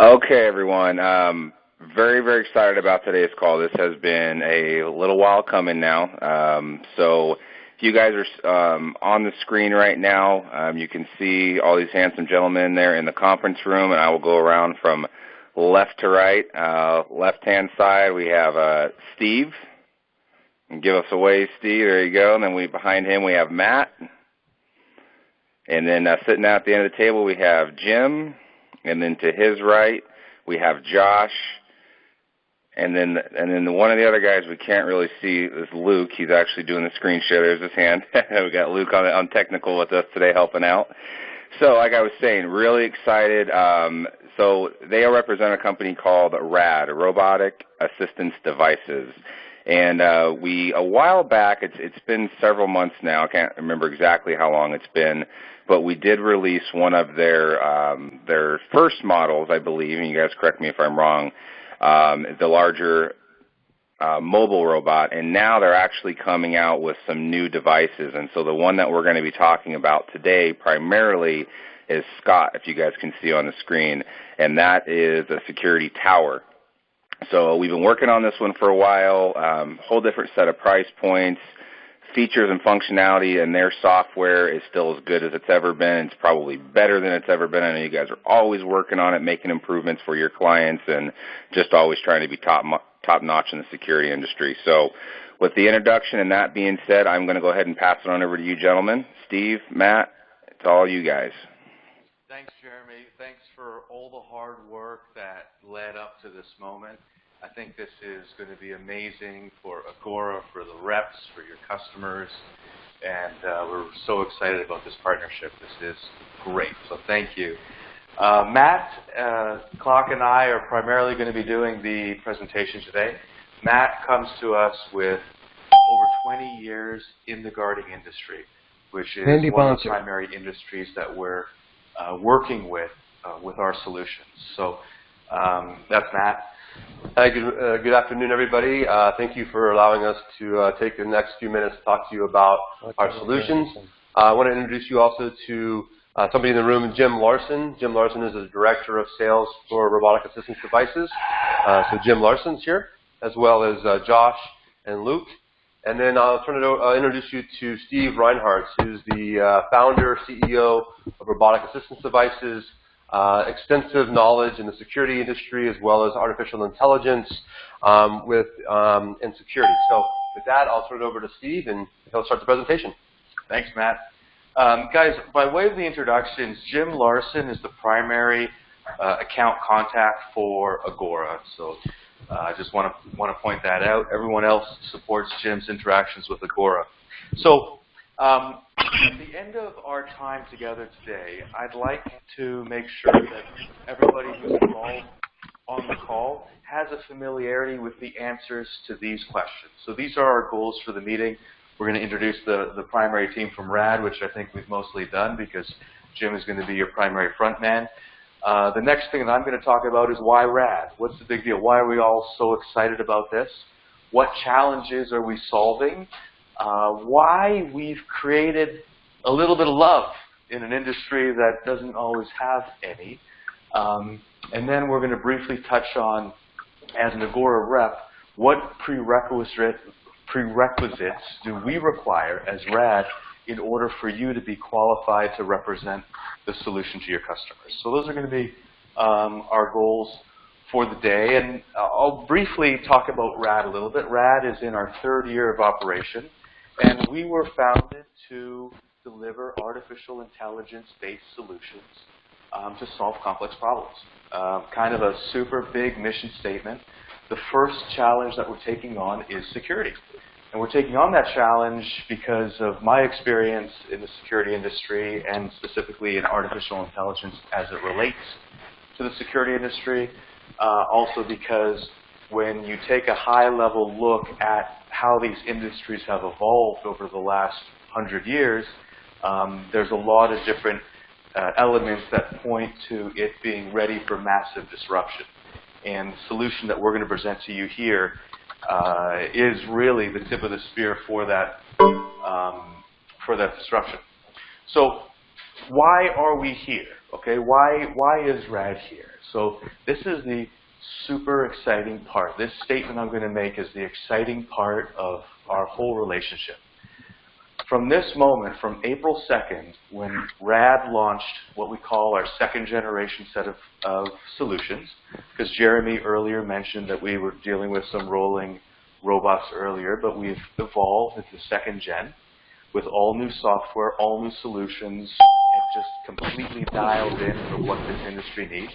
Okay, everyone. Very, very excited about today's call. This has been a little while coming now. So if you guys are on the screen right now, you can see all these handsome gentlemen there in the conference room, and I will go around from left to right. Left-hand side, we have Steve. And give us a wave, Steve. There you go. And then behind him, we have Matt. And then sitting out at the end of the table, we have Jim. And then to his right, we have Josh. And then one of the other guys we can't really see is Luke. He's actually doing the screen share. There's his hand. We got Luke on technical with us today helping out. So like I was saying, really excited. So they represent a company called RAD, Robotic Assistance Devices. And a while back, it's been several months now, I can't remember exactly how long it's been, but we did release one of their first models, I believe, and you guys correct me if I'm wrong, the larger mobile robot, and now they're actually coming out with some new devices. And so the one that we're going to be talking about today primarily is Scott, if you guys can see on the screen, and that is a security tower. So we've been working on this one for a while, whole different set of price points, features and functionality, and their software is still as good as it's ever been. It's probably better than it's ever been. I know you guys are always working on it, making improvements for your clients, and just always trying to be top-notch in the security industry. So with the introduction and that being said, I'm going to go ahead and pass it on over to you gentlemen. Steve, Matt, it's all you guys. Thanks, Jeremy. Thanks for all the hard work that led up to this moment. I think this is going to be amazing for Agora, for the reps, for your customers, and we're so excited about this partnership. This is great, so thank you. Matt Clark and I are primarily going to be doing the presentation today. Matt comes to us with over 20 years in the guarding industry, which is one of the primary industries that we're working with our solutions. So that's Matt. Hi, good afternoon, everybody. Thank you for allowing us to take the next few minutes to talk to you about our solutions. I want to introduce you also to somebody in the room, Jim Larson. Jim Larson is the Director of Sales for Robotic Assistance Devices. So Jim Larson's here, as well as Josh and Luke. And then I'll introduce you to Steve Reinhardt, who's the founder, CEO of Robotic Assistance Devices, extensive knowledge in the security industry as well as artificial intelligence and security. So with that, I'll turn it over to Steve, and he'll start the presentation. Thanks, Matt. Guys, by way of the introductions, Jim Larson is the primary account contact for Agora. So I just want to point that out. Everyone else supports Jim's interactions with Agora. So at the end of our time together today, I'd like to make sure that everybody who's involved on the call has a familiarity with the answers to these questions. So these are our goals for the meeting. We're going to introduce the primary team from RAD, which I think we've mostly done because Jim is going to be your primary front man. The next thing that I'm going to talk about is why RAD? What's the big deal? Why are we all so excited about this? What challenges are we solving? Why we've created a little bit of love in an industry that doesn't always have any. And then we're going to briefly touch on, as an Agora rep, what prerequisites do we require as RAD in order for you to be qualified to represent the solution to your customers. So those are going to be our goals for the day. And I'll briefly talk about RAD a little bit. RAD is in our 3rd year of operation, and we were founded to deliver artificial intelligence-based solutions to solve complex problems. Kind of a super big mission statement. The first challenge that we're taking on is security. And we're taking on that challenge because of my experience in the security industry and specifically in artificial intelligence as it relates to the security industry. Also because when you take a high-level look at how these industries have evolved over the last 100 years, there's a lot of different elements that point to it being ready for massive disruption. And the solution that we're going to present to you here is really the tip of the spear for that disruption. So why are we here? Okay, why is RAD here? So this is the super exciting part. This statement I'm going to make is the exciting part of our whole relationship. From this moment, from April 2nd, when RAD launched what we call our second generation set of solutions, because Jeremy earlier mentioned that we were dealing with some rolling robots earlier, but we've evolved into second gen with all new software, all new solutions, and just completely dialed in for what this industry needs.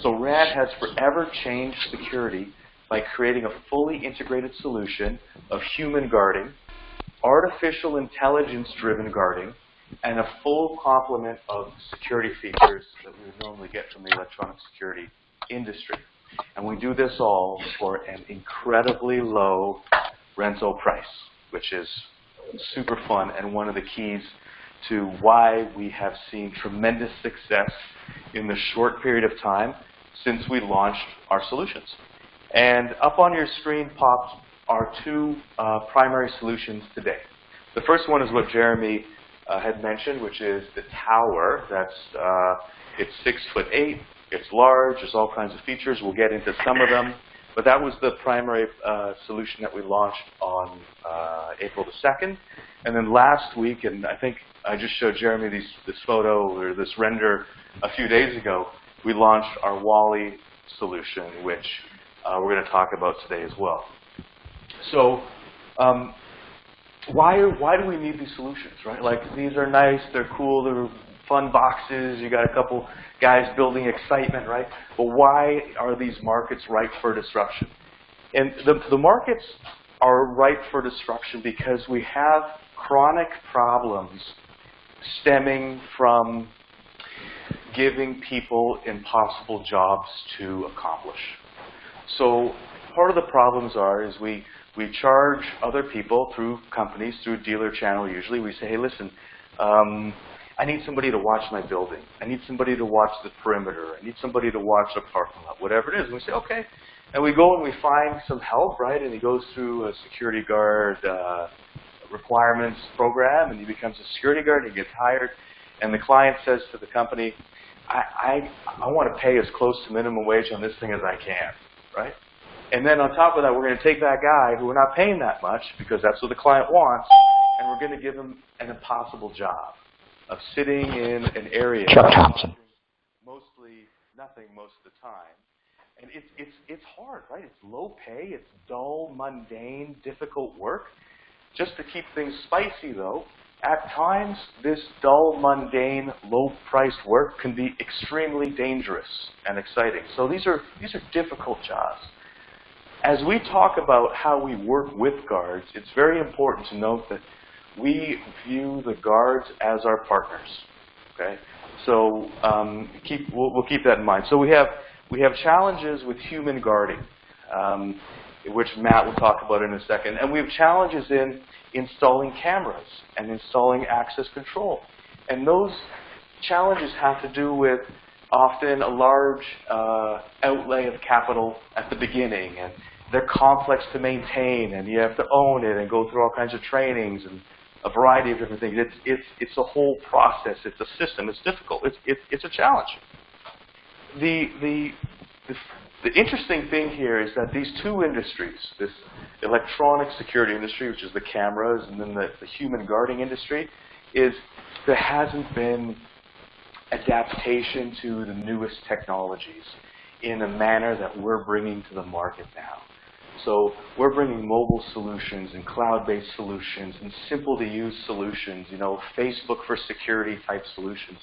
So RAD has forever changed security by creating a fully integrated solution of human guarding, artificial intelligence-driven guarding, and a full complement of security features that we would normally get from the electronic security industry. And we do this all for an incredibly low rental price, which is super fun and one of the keys to why we have seen tremendous success in the short period of time since we launched our solutions. And up on your screen popped our two primary solutions today. The first one is what Jeremy had mentioned, which is the tower. It's 6'8", it's large, there's all kinds of features. We'll get into some of them. But that was the primary solution that we launched on April the 2nd. And then last week, and I think I just showed Jeremy this photo or this render a few days ago, we launched our Wally solution, which we're going to talk about today as well. So why do we need these solutions, right? Like, these are nice, they're cool, they're fun boxes, you got a couple guys building excitement, right? But why are these markets ripe for disruption? And the markets are ripe for disruption because we have chronic problems stemming from giving people impossible jobs to accomplish. So part of the problems is we charge other people through companies, through dealer channel usually. We say, hey, listen, I need somebody to watch my building. I need somebody to watch the perimeter. I need somebody to watch a parking lot, whatever it is. And we say, okay. And we go and we find some help, right? And he goes through a security guard requirements program, and he becomes a security guard, and he gets hired. And the client says to the company, I want to pay as close to minimum wage on this thing as I can, right? And then on top of that, we're going to take that guy who we're not paying that much, because that's what the client wants, and we're going to give him an impossible job of sitting in an area mostly nothing most of the time. And it's hard, right? It's low pay, it's dull, mundane, difficult work. Just to keep things spicy, though, at times this dull, mundane, low-priced work can be extremely dangerous and exciting. So these are difficult jobs. As we talk about how we work with guards, it's very important to note that we view the guards as our partners. Okay, so we'll keep that in mind. So we have challenges with human guarding, which Matt will talk about in a second, and we have challenges in installing cameras and installing access control, and those challenges have to do with often a large outlay of capital at the beginning, and they're complex to maintain, and you have to own it and go through all kinds of trainings and a variety of different things. It's a whole process. It's a system. It's difficult. It's a challenge. The interesting thing here is that these two industries, this electronic security industry, which is the cameras, and then the human guarding industry, is there hasn't been adaptation to the newest technologies in a manner that we're bringing to the market now. So we're bringing mobile solutions and cloud-based solutions and simple-to-use solutions, Facebook for security type solutions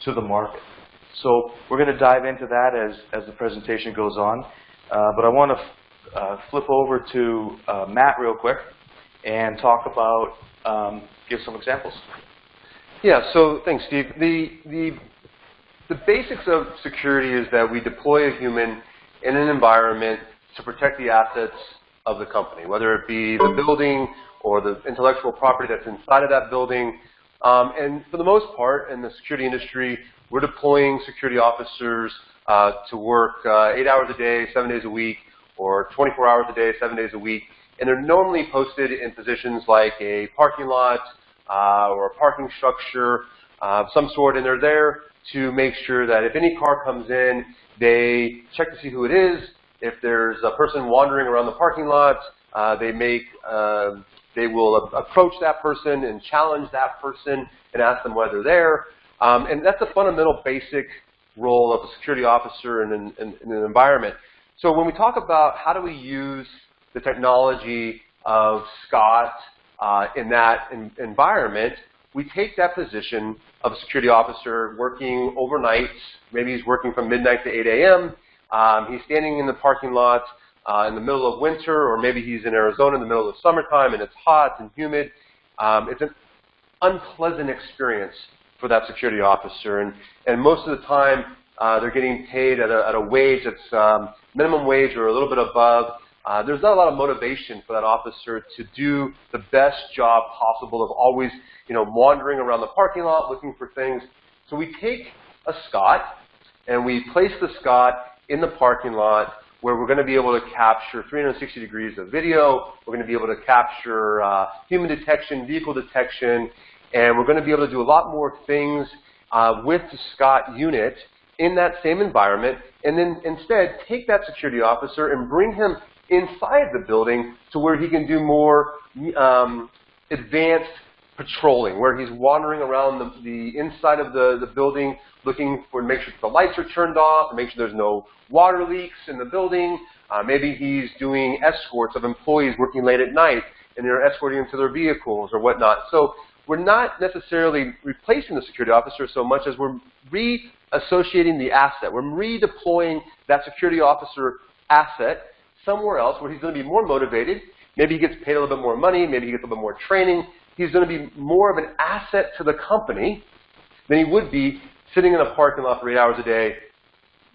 to the market. So we're going to dive into that as the presentation goes on. But I want to flip over to Matt real quick and talk about, give some examples. Yeah, so thanks, Steve. The basics of security is that we deploy a human in an environment to protect the assets of the company, whether it be the building or the intellectual property that's inside of that building. And for the most part, in the security industry, we're deploying security officers to work 8 hours a day, 7 days a week, or 24 hours a day, 7 days a week. And they're normally posted in positions like a parking lot or a parking structure some sort, and they're there to make sure that if any car comes in, they check to see who it is. If there's a person wandering around the parking lot, they will approach that person and challenge that person and ask them why they're there. And that's a fundamental basic role of a security officer in an environment. So when we talk about how do we use the technology of Scott in that environment, we take that position of a security officer working overnight. Maybe he's working from midnight to 8 a.m. He's standing in the parking lot in the middle of winter, or maybe he's in Arizona in the middle of summertime and it's hot and humid. It's an unpleasant experience for that security officer. And most of the time, they're getting paid at a wage that's minimum wage or a little bit above. There's not a lot of motivation for that officer to do the best job possible of always, wandering around the parking lot looking for things. So we take a Scott and we place the Scott in the parking lot where we're going to be able to capture 360 degrees of video. We're going to be able to capture human detection, vehicle detection, and we're going to be able to do a lot more things with the Scott unit in that same environment, and then instead take that security officer and bring him inside the building to where he can do more advanced patrolling, where he's wandering around the inside of the building looking for, make sure the lights are turned off, and make sure there's no water leaks in the building. Maybe he's doing escorts of employees working late at night, and they're escorting them to their vehicles or whatnot. So we're not necessarily replacing the security officer so much as we're reassociating the asset. We're redeploying that security officer asset somewhere else where he's going to be more motivated. Maybe he gets paid a little bit more money. Maybe he gets a little bit more training. He's going to be more of an asset to the company than he would be sitting in a parking lot for 8 hours a day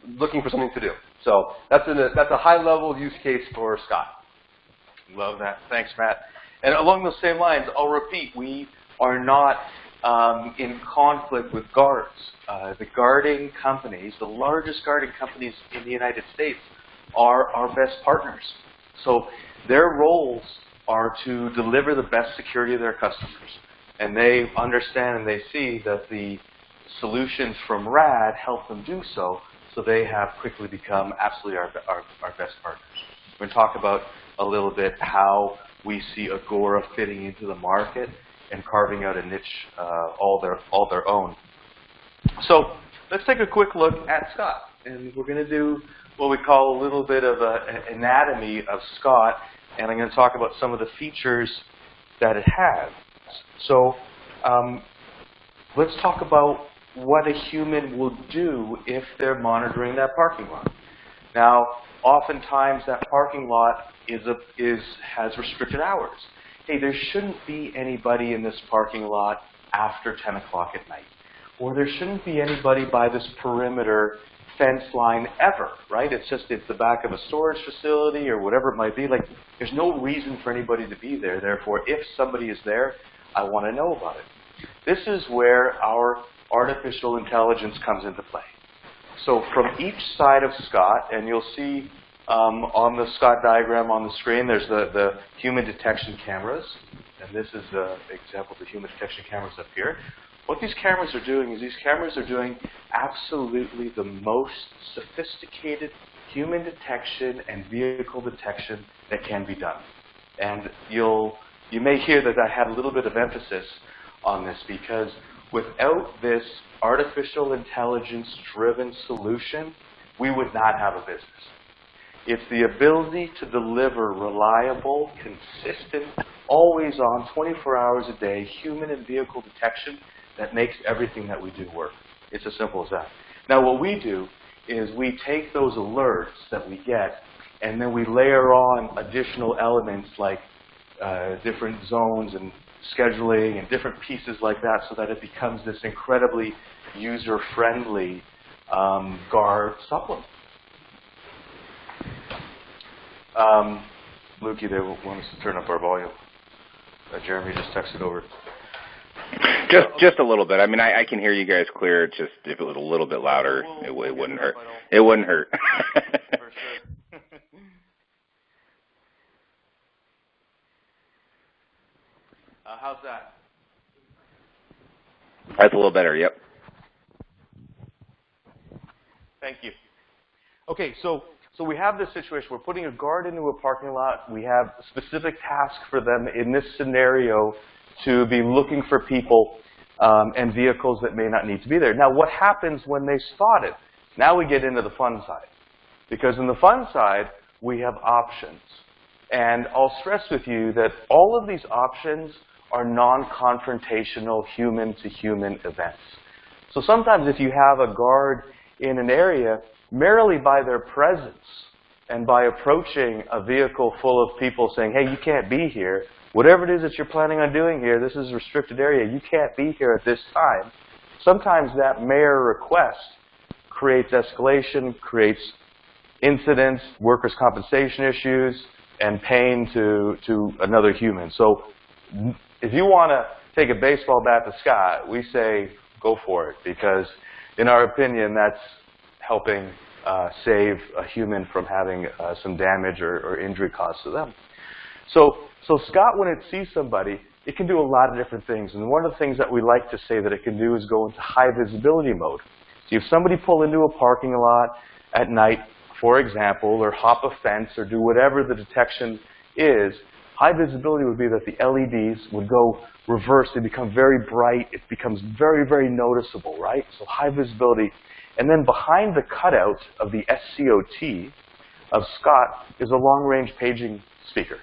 looking for something to do. So that's a high-level use case for Scott. Love that. Thanks, Matt. And along those same lines, I'll repeat, we are not in conflict with guards. The guarding companies, the largest guarding companies in the United States, are our best partners. So their roles are to deliver the best security to their customers. And they understand and they see that the solutions from RAD help them do so, so they have quickly become absolutely our best partners. We're going to talk about a little bit how we see Agora fitting into the market and carving out a niche all their own. So let's take a quick look at Scott. And we're going to do what we call a little bit of an anatomy of Scott, and I'm going to talk about some of the features that it has. So let's talk about what a human will do if they're monitoring that parking lot. Now, oftentimes that parking lot has restricted hours. Hey, there shouldn't be anybody in this parking lot after 10 o'clock at night. Or there shouldn't be anybody by this perimeter fence line ever, right? It's the back of a storage facility or whatever it might be. Like, there's no reason for anybody to be there. Therefore, if somebody is there, I want to know about it. This is where our artificial intelligence comes into play. So from each side of Scott, and you'll see on the Scott diagram on the screen, there's the human detection cameras. And this is an example of the human detection cameras up here. What these cameras are doing is these cameras are doing absolutely the most sophisticated human detection and vehicle detection that can be done. And you may hear that I had a little bit of emphasis on this because without this artificial intelligence-driven solution, we would not have a business. It's the ability to deliver reliable, consistent, always on, 24 hours a day, human and vehicle detection that makes everything that we do work. It's as simple as that. Now what we do is we take those alerts that we get and then we layer on additional elements like different zones and scheduling and different pieces like that so that it becomes this incredibly user-friendly guard supplement. Lukey there wants to turn up our volume. Jeremy just texted over. Just a little bit. I mean, I can hear you guys clear. It's just if it was a little bit louder, it wouldn't hurt. It wouldn't hurt. For sure. How's that? That's a little better, yep. Thank you. Okay, so we have this situation. We're putting a guard into a parking lot. We have a specific task for them in this scenario to be looking for people and vehicles that may not need to be there. Now, what happens when they spot it? Now we get into the fun side. Because in the fun side, we have options. And I'll stress with you that all of these options are non-confrontational human-to-human events. So sometimes if you have a guard in an area, merely by their presence and by approaching a vehicle full of people saying, hey, you can't be here, whatever it is that you're planning on doing here, this is a restricted area, you can't be here at this time, sometimes that mere request creates escalation, creates incidents, workers' compensation issues, and pain to another human. So if you want to take a baseball bat to Scott, we say go for it, because in our opinion, that's helping save a human from having some damage or injury caused to them. So Scott, when it sees somebody, it can do a lot of different things. And one of the things that we like to say that it can do is go into high visibility mode. So if somebody pull into a parking lot at night, for example, or hop a fence or do whatever the detection is, high visibility would be that the LEDs would go reverse. They become very bright. It becomes very, very noticeable, right? So high visibility. And then behind the cutout of the SCOT of Scott is a long-range paging speaker.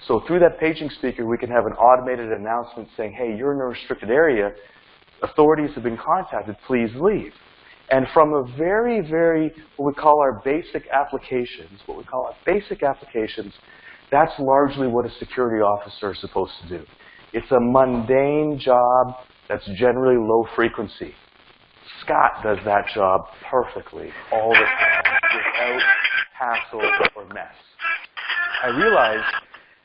So through that paging speaker, we can have an automated announcement saying, hey, you're in a restricted area. Authorities have been contacted. Please leave. And from a very, very, what we call our basic applications, that's largely what a security officer is supposed to do. It's a mundane job that's generally low frequency. Scott does that job perfectly all the time without hassle or mess. I realize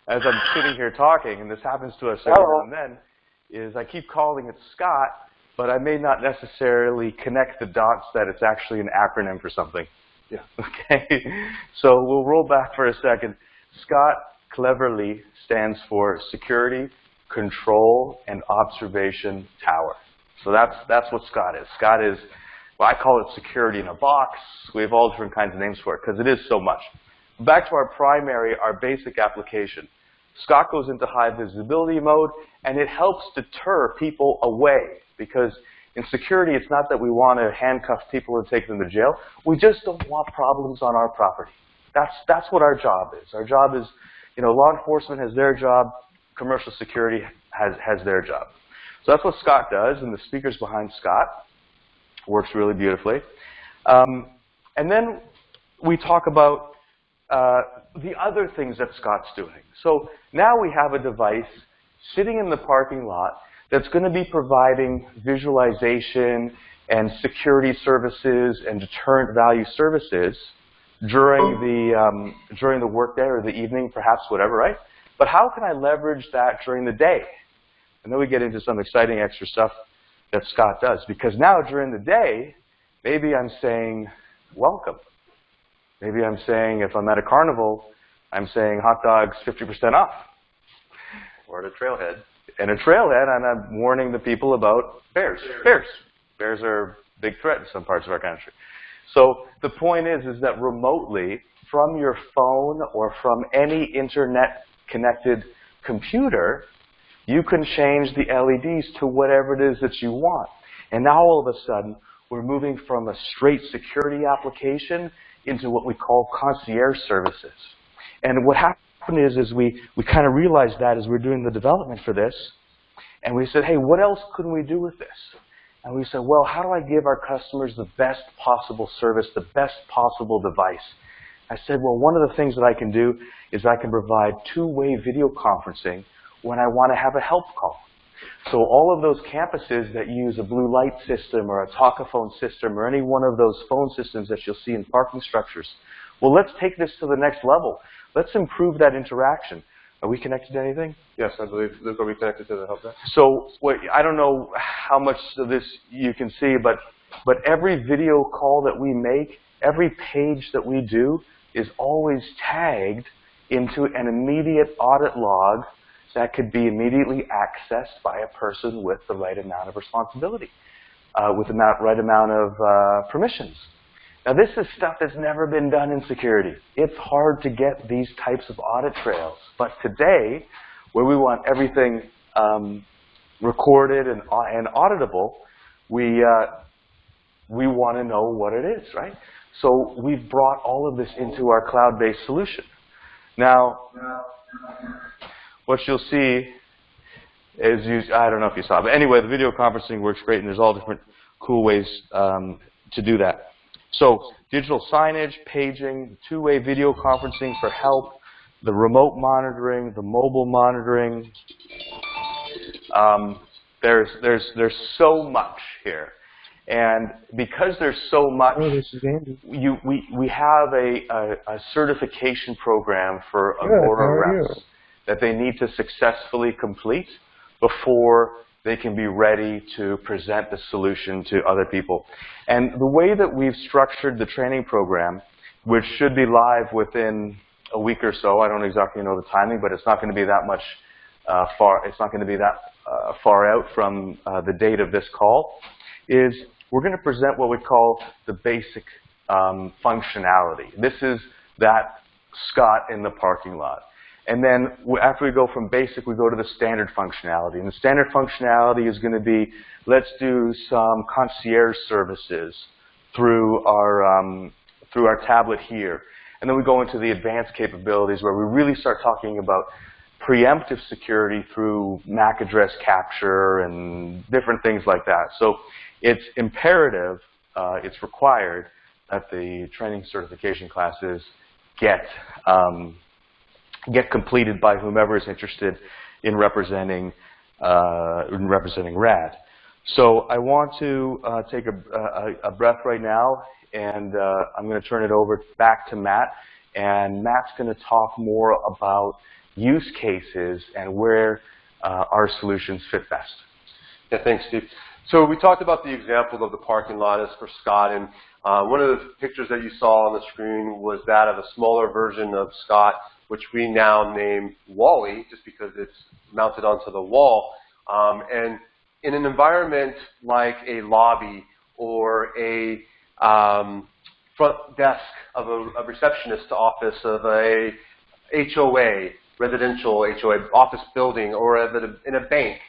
as I'm sitting here talking, and this happens to us every now and then, is I keep calling it Scott, but I may not necessarily connect the dots that it's actually an acronym for something. Yeah. Okay? So we'll roll back for a second. Scott cleverly stands for Security, Control, and Observation Tower. So that's what Scott is. Scott is, well, I call it security in a box. We have all different kinds of names for it because it is so much. Back to our primary, our basic application. Scott goes into high visibility mode, and it helps deter people away. Because in security, it's not that we want to handcuff people and take them to jail. We just don't want problems on our property. That's what our job is. Our job is, law enforcement has their job. Commercial security has their job. So that's what Scott does, and the speakers behind Scott works really beautifully. And then we talk about the other things that Scott's doing. So now we have a device sitting in the parking lot that's going to be providing visualization and security services and deterrent value services during the workday or the evening, perhaps, whatever, right? But how can I leverage that during the day? And then we get into some exciting extra stuff that Scott does. Because now during the day, maybe I'm saying, welcome. Maybe I'm saying, if I'm at a carnival, I'm saying hot dogs 50% off. Or at a trailhead. And a trailhead, and I'm warning the people about bears. Bears are a big threat in some parts of our country. So the point is that remotely, from your phone or from any internet-connected computer, you can change the LEDs to whatever it is that you want. And now all of a sudden, we're moving from a straight security application into what we call concierge services. And what happened is we kind of realized that as we're doing the development for this, and we said, hey, what else can we do with this? And we said, well, how do I give our customers the best possible service, the best possible device? I said, well, one of the things that I can do is I can provide two-way video conferencing when I want to have a help call. So all of those campuses that use a blue light system or a talkaphone system or any one of those phone systems that you'll see in parking structures, well, let's take this to the next level. Let's improve that interaction. Are we connected to anything? Yes, I believe. Luke, are we connected to the help desk? So I don't know how much of this you can see, but every video call that we make, every page that we do is always tagged into an immediate audit log that could be immediately accessed by a person with the right amount of responsibility, with the right amount of permissions. Now, this is stuff that's never been done in security. It's hard to get these types of audit trails. But today, where we want everything recorded and auditable, we want to know what it is, right? So we've brought all of this into our cloud-based solution. Now, what you'll see is, I don't know if you saw, but anyway, the video conferencing works great, and there's all different cool ways to do that. So digital signage, paging, two-way video conferencing for help, the remote monitoring, the mobile monitoring. There's so much here. And because there's so much, we have a certification program for Agora reps that they need to successfully complete before they can be ready to present the solution to other people. And the way that we've structured the training program, which should be live within a week or so, I don't exactly know the timing, but it's not going to be that much far out from the date of this call, is we're going to present what we call the basic functionality. This is that Scott in the parking lot. And then after we go from basic, we go to the standard functionality. And the standard functionality is going to be, let's do some concierge services through our tablet here. And then we go into the advanced capabilities where we really start talking about preemptive security through MAC address capture and different things like that. So it's imperative, it's required that the training certification classes get completed by whomever is interested in representing RAD. So I want to take a breath right now, and I'm going to turn it over back to Matt. And Matt's going to talk more about use cases and where our solutions fit best. Yeah, thanks, Steve. So we talked about the example of the parking lot as for Scott, and one of the pictures that you saw on the screen was that of a smaller version of Scott, which we now name Wally, just because it's mounted onto the wall. And in an environment like a lobby or a front desk of a receptionist office of a HOA, residential HOA office building, or in a bank,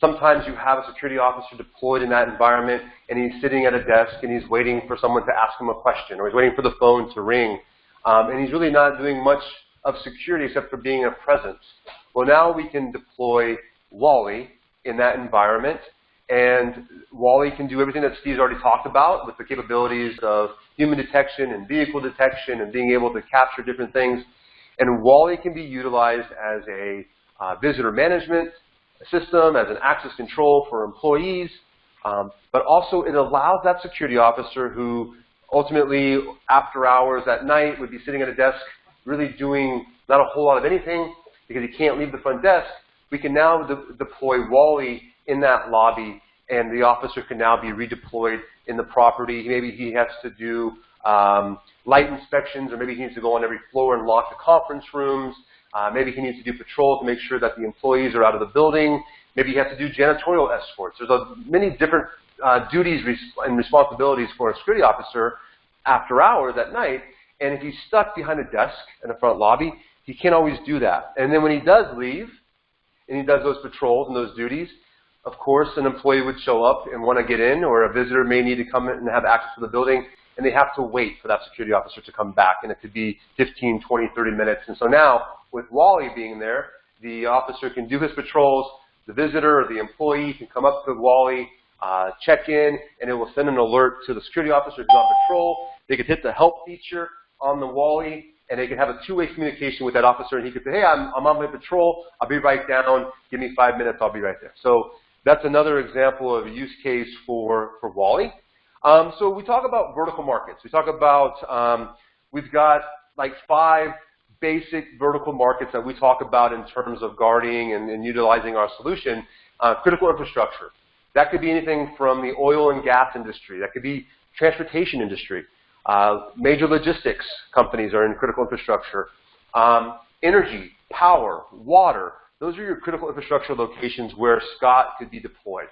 sometimes you have a security officer deployed in that environment, and he's sitting at a desk and he's waiting for someone to ask him a question, or he's waiting for the phone to ring. And he's really not doing much of security except for being a presence. Well, now we can deploy Wally in that environment, and Wally can do everything that Steve's already talked about with the capabilities of human detection and vehicle detection and being able to capture different things. And Wally can be utilized as a visitor management system, as an access control for employees, but also it allows that security officer who ultimately, after hours at night, would be sitting at a desk really doing not a whole lot of anything because he can't leave the front desk. We can now deploy Wally in that lobby, and the officer can now be redeployed in the property. Maybe he has to do light inspections, or maybe he needs to go on every floor and lock the conference rooms. Maybe he needs to do patrol to make sure that the employees are out of the building. Maybe he has to do janitorial escorts. There's many different duties and responsibilities for a security officer after hours at night. And if he's stuck behind a desk in the front lobby, he can't always do that. And then when he does leave, and he does those patrols and those duties, of course, an employee would show up and want to get in, or a visitor may need to come in and have access to the building, and they have to wait for that security officer to come back, and it could be 15, 20, 30 minutes. And so now, with Wally being there, the officer can do his patrols, the visitor or the employee can come up to Wally, check in, and it will send an alert to the security officer who's on patrol. They could hit the help feature on the Wally, and they could have a two-way communication with that officer, and he could say, hey, I'm on my patrol, I'll be right down, give me 5 minutes, I'll be right there. So that's another example of a use case for Wally. So we talk about vertical markets. We talk about, we've got like 5 basic vertical markets that we talk about in terms of guarding and utilizing our solution. Critical infrastructure. That could be anything from the oil and gas industry. That could be transportation industry. Major logistics companies are in critical infrastructure. Energy, power, water, those are your critical infrastructure locations where Scott could be deployed.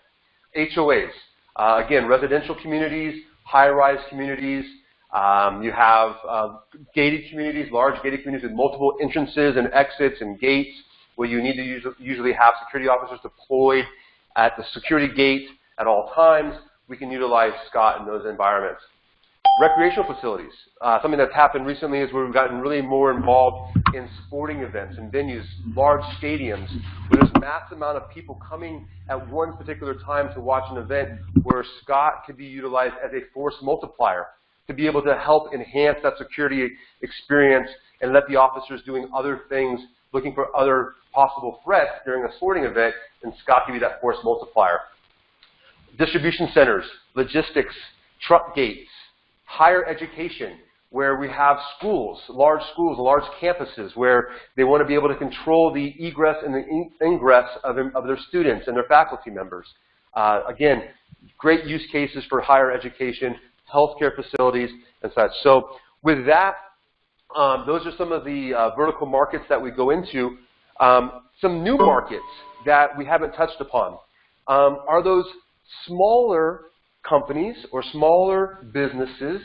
HOAs, again, residential communities, high-rise communities. You have gated communities, large gated communities with multiple entrances and exits and gates where you need to usually have security officers deployed at the security gate at all times. We can utilize Scott in those environments. Recreational facilities. Something that's happened recently is where we've gotten really more involved in sporting events and venues, large stadiums, where there's mass amount of people coming at one particular time to watch an event where Scott could be utilized as a force multiplier to be able to help enhance that security experience and let the officers doing other things, looking for other possible threats during a sporting event, and Scott can be that force multiplier. Distribution centers, logistics, truck gates, higher education, where we have schools, large campuses, where they want to be able to control the egress and the ingress of their students and their faculty members. Again, great use cases for higher education, healthcare facilities, and such. So with that, those are some of the vertical markets that we go into. Some new markets that we haven't touched upon are those smaller companies or smaller businesses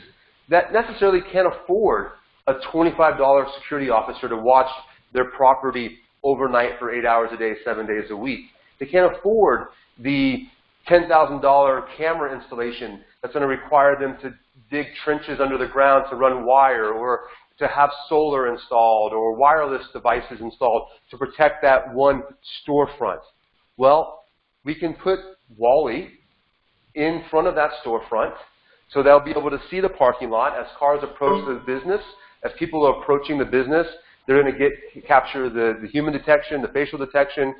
that necessarily can't afford a $25 security officer to watch their property overnight for 8 hours a day, 7 days a week. They can't afford the $10,000 camera installation that's going to require them to dig trenches under the ground to run wire, or to have solar installed or wireless devices installed to protect that one storefront. Well, we can put Wally in front of that storefront, so they'll be able to see the parking lot as cars approach the business. As people are approaching the business, they're going to capture the human detection, the facial detection,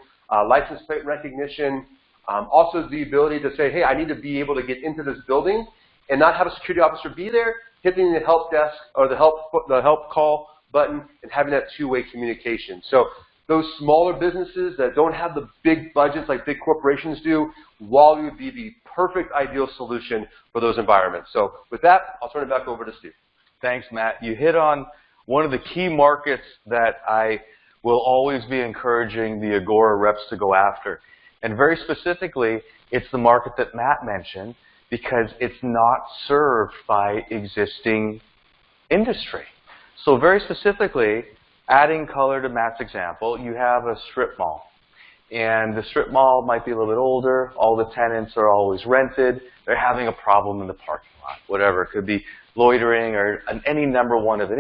license plate recognition, also the ability to say, hey, I need to be able to get into this building and not have a security officer be there, hitting the help desk or the help call button and having that two-way communication. So those smaller businesses that don't have the big budgets like big corporations do, Wally would be the perfect ideal solution for those environments. So with that, I'll turn it back over to Steve. Thanks, Matt. You hit on one of the key markets that I will always be encouraging the Agora reps to go after. And very specifically, it's the market that Matt mentioned, because it's not served by existing industry. So very specifically, adding color to Matt's example, you have a strip mall. And the strip mall might be a little bit older. All the tenants are always rented. They're having a problem in the parking lot, whatever. It could be loitering or any number one of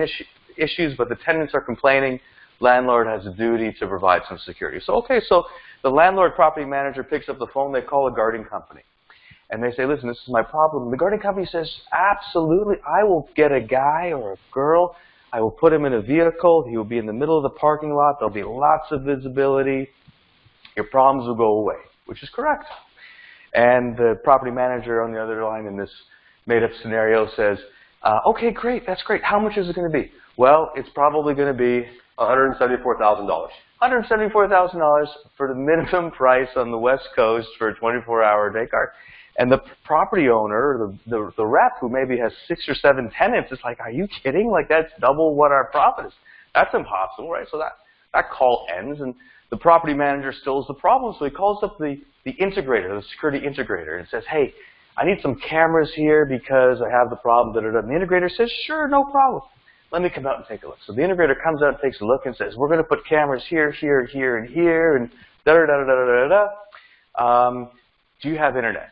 issues, but the tenants are complaining. Landlord has a duty to provide some security. So, okay, so the landlord property manager picks up the phone. They call a guarding company. And they say, listen, this is my problem. The guarding company says, absolutely, I will get a guy or a girl. I will put him in a vehicle. He will be in the middle of the parking lot. There'll be lots of visibility. Your problems will go away, which is correct. And the property manager on the other line in this made-up scenario says, okay, great, that's great. How much is it going to be? Well, it's probably going to be $174,000. $174,000 for the minimum price on the West Coast for a 24-hour day card. And the property owner, the rep, who maybe has 6 or 7 tenants, is like, are you kidding? Like, that's double what our profit is. That's impossible, right? So that call ends, and the property manager still has the problem. So he calls up the integrator, the security integrator, and says, hey, I need some cameras here because I have the problem. And the integrator says, sure, no problem. Let me come out and take a look. So the integrator comes out and takes a look and says, we're going to put cameras here, here, here, and here, and da-da-da-da-da-da-da. Do you have internet?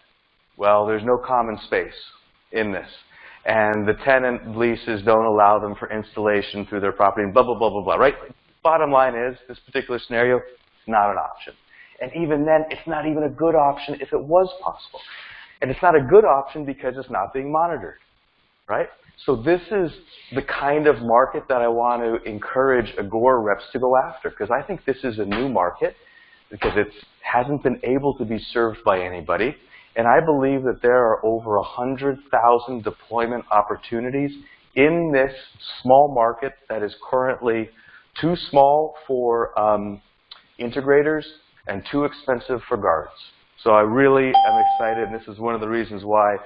Well, there's no common space in this. And the tenant leases don't allow them for installation through their property, and blah, blah, blah, blah, blah, right? Bottom line is, this particular scenario, it's not an option. And even then, it's not even a good option if it was possible. And it's not a good option because it's not being monitored, right? So this is the kind of market that I want to encourage Agora reps to go after, because I think this is a new market, because it hasn't been able to be served by anybody. And I believe that there are over 100,000 deployment opportunities in this small market that is currently too small for integrators and too expensive for guards. So I really am excited, and this is one of the reasons why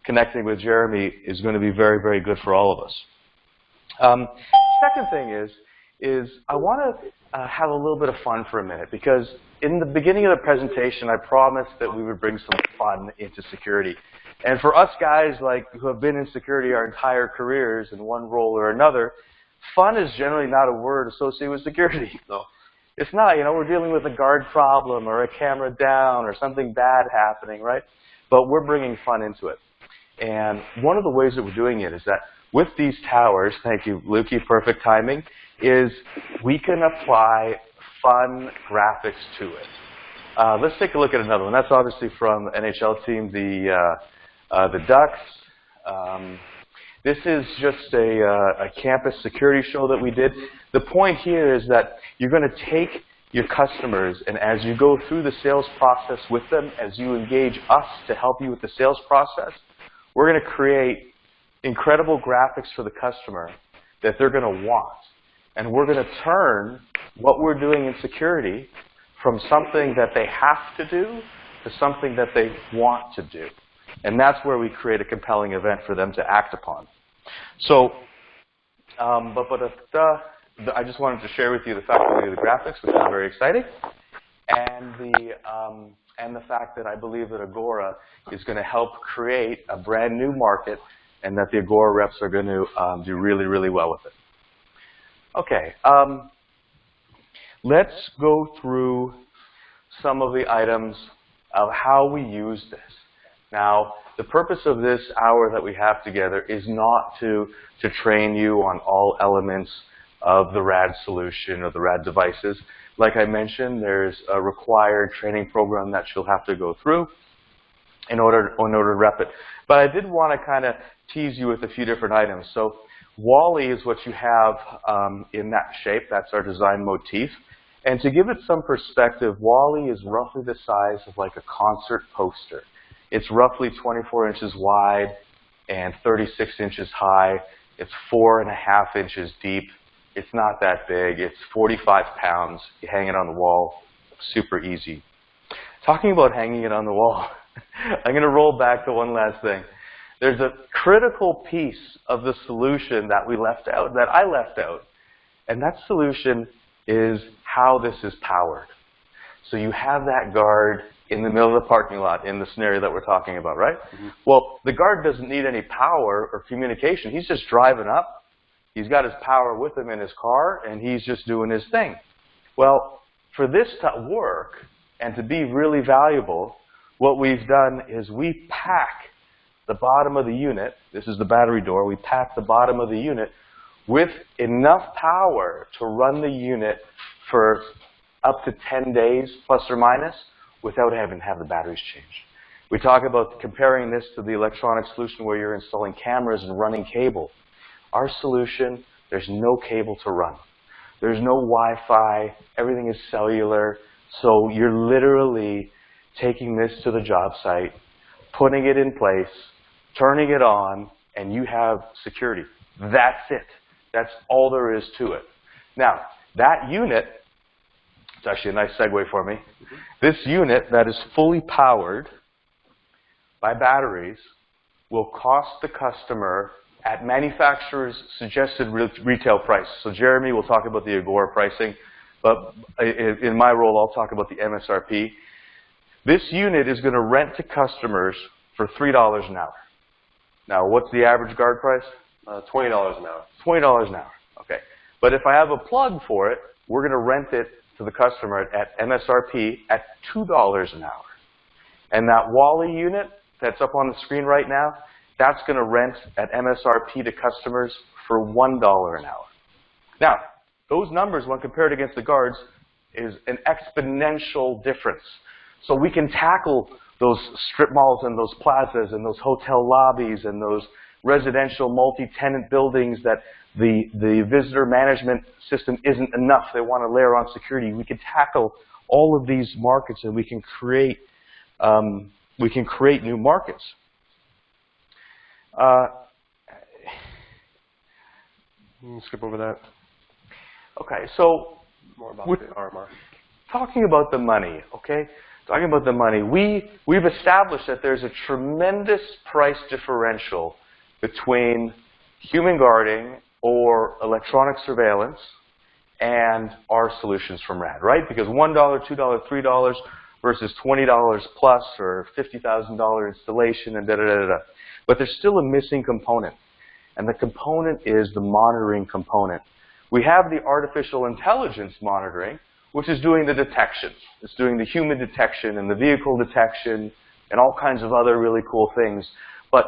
connecting with Jeremy is going to be very, very good for all of us. Second thing is is I want to have a little bit of fun for a minute, because in the beginning of the presentation, I promised that we would bring some fun into security. And for us guys who have been in security our entire careers in one role or another, fun is generally not a word associated with security. No. It's not, we're dealing with a guard problem or a camera down or something bad happening, right? But we're bringing fun into it. And one of the ways that we're doing it is that with these towers, thank you, Lukey, perfect timing, is we can apply fun graphics to it. Let's take a look at another one. That's obviously from NHL team, the Ducks. This is just a campus security show that we did. The point here is that you're going to take your customers, and as you go through the sales process with them, as you engage us to help you with the sales process, we're going to create incredible graphics for the customer that they're going to want. And we're going to turn what we're doing in security from something that they have to do to something that they want to do. And that's where we create a compelling event for them to act upon. So, I just wanted to share with you the fact that we do the graphics, which is very exciting, and the fact that I believe that Agora is going to help create a brand new market, and that the Agora reps are going to do really, really well with it. Okay, let's go through some of the items of how we use this. Now, the purpose of this hour that we have together is not to train you on all elements of the RAD solution or the RAD devices. Like I mentioned, there's a required training program that you'll have to go through in order to rep it. But I did want to kind of tease you with a few different items. So Wally is what you have in that shape. That's our design motif. And to give it some perspective, Wally is roughly the size of like a concert poster. It's roughly 24 inches wide and 36 inches high. It's 4.5 inches deep. It's not that big. It's 45 pounds. You hang it on the wall. Super easy. Talking about hanging it on the wall, I'm going to roll back to one last thing. There's a critical piece of the solution that we left out, that I left out. And that solution is how this is powered. So you have that guard in the middle of the parking lot in the scenario that we're talking about, right? Mm-hmm. Well, the guard doesn't need any power or communication. He's just driving up. He's got his power with him in his car, and he's just doing his thing. Well, for this to work and to be really valuable, what we've done is we pack the bottom of the unit. This is the battery door. We pack the bottom of the unit with enough power to run the unit for up to 10 days, plus or minus, without having to have the batteries changed. We talk about comparing this to the electronic solution where you're installing cameras and running cable. Our solution, there's no cable to run. There's no Wi-Fi. Everything is cellular. So you're literally taking this to the job site, putting it in place, turning it on, and you have security. That's it. That's all there is to it. Now, that unit, it's actually a nice segue for me. Mm-hmm. This unit that is fully powered by batteries will cost the customer at manufacturer's suggested retail price. So Jeremy will talk about the Agora pricing, but in my role, I'll talk about the MSRP. This unit is going to rent to customers for $3 an hour. Now, what's the average guard price? $20 an hour. $20 an hour, okay. But if I have a plug for it, we're going to rent it to the customer at MSRP at $2 an hour. And that Wally unit that's up on the screen right now, that's going to rent at MSRP to customers for $1 an hour. Now, those numbers, when compared against the guards, is an exponential difference. So we can tackle those strip malls and those plazas and those hotel lobbies and those residential multi-tenant buildings that the visitor management system isn't enough. They want to layer on security. We can tackle all of these markets, and we can create new markets. Skip over that. Okay, so more about the RMR. Talking about the money, okay? Talking about the money, we've established that there's a tremendous price differential between human guarding or electronic surveillance and our solutions from RAD, right? Because $1, $2, $3 versus $20 plus or $50,000 installation and da-da-da-da. But there's still a missing component, and the component is the monitoring component. We have the artificial intelligence monitoring, which is doing the detection. It's doing the human detection and the vehicle detection and all kinds of other really cool things. But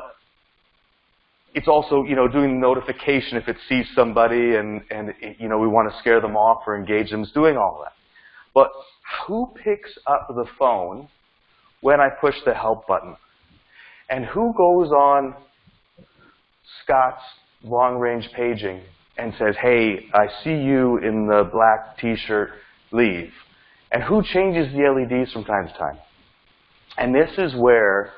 it's also, doing the notification if it sees somebody and we want to scare them off or engage them. It's doing all of that. But who picks up the phone when I push the help button? And who goes on Scott's long-range paging and says, hey, I see you in the black T-shirt, leave? And who changes the LEDs from time to time? And this is where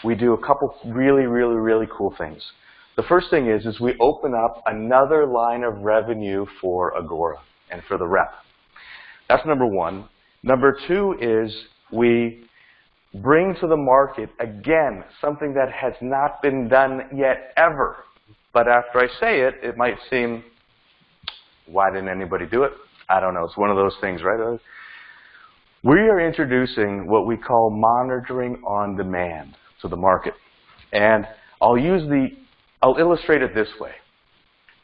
we do a couple really, really, really cool things. The first thing is we open up another line of revenue for Agora and for the rep. That's number one. Number two is we bring to the market, again, something that has not been done yet ever. But after I say it, it might seem, why didn't anybody do it? I don't know. It's one of those things, right? We are introducing what we call monitoring on demand to the market. And I'll illustrate it this way.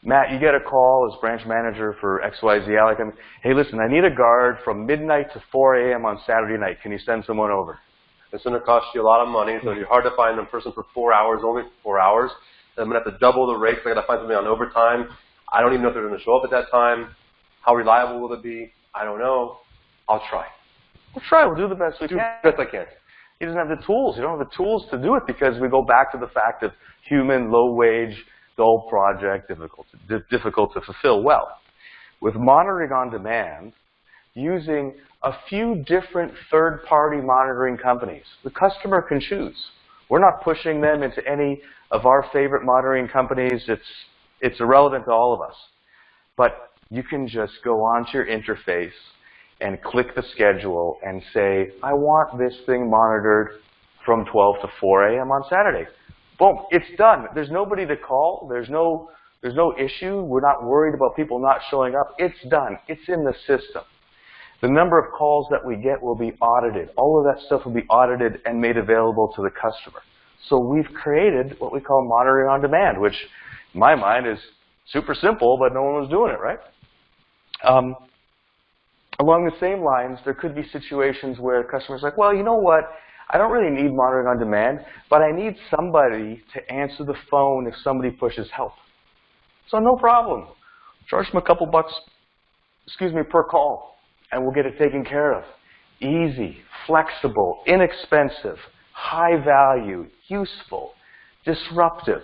Matt, you get a call as branch manager for XYZ Alec. Hey, listen, I need a guard from midnight to 4 a.m. on Saturday night. Can you send someone over? It's going to cost you a lot of money. So you're hard to find a person for 4 hours, only for 4 hours. I'm going to have to double the rate. So I got to find somebody on overtime. I don't even know if they're going to show up at that time. How reliable will it be? I don't know. I'll try. We'll try. We'll do the best we can. Do the best I can. He doesn't have the tools. You don't have the tools to do it because we go back to the fact of human, low-wage, dull project, difficult to fulfill well. With monitoring on demand, using a few different third-party monitoring companies, the customer can choose. We're not pushing them into any of our favorite monitoring companies. It's irrelevant to all of us. But you can just go onto your interface and click the schedule and say, I want this thing monitored from 12 to 4 a.m. on Saturday. Boom, it's done. There's nobody to call. There's no issue. We're not worried about people not showing up. It's done. It's in the system. The number of calls that we get will be audited. All of that stuff will be audited and made available to the customer. So we've created what we call monitoring on demand, which in my mind is super simple, but no one was doing it, right? Along the same lines, there could be situations where the customer's like, well, you know what? I don't really need monitoring on demand, but I need somebody to answer the phone if somebody pushes help. So no problem. Charge them a couple bucks, per call, and we'll get it taken care of. Easy, flexible, inexpensive, high value, useful, disruptive.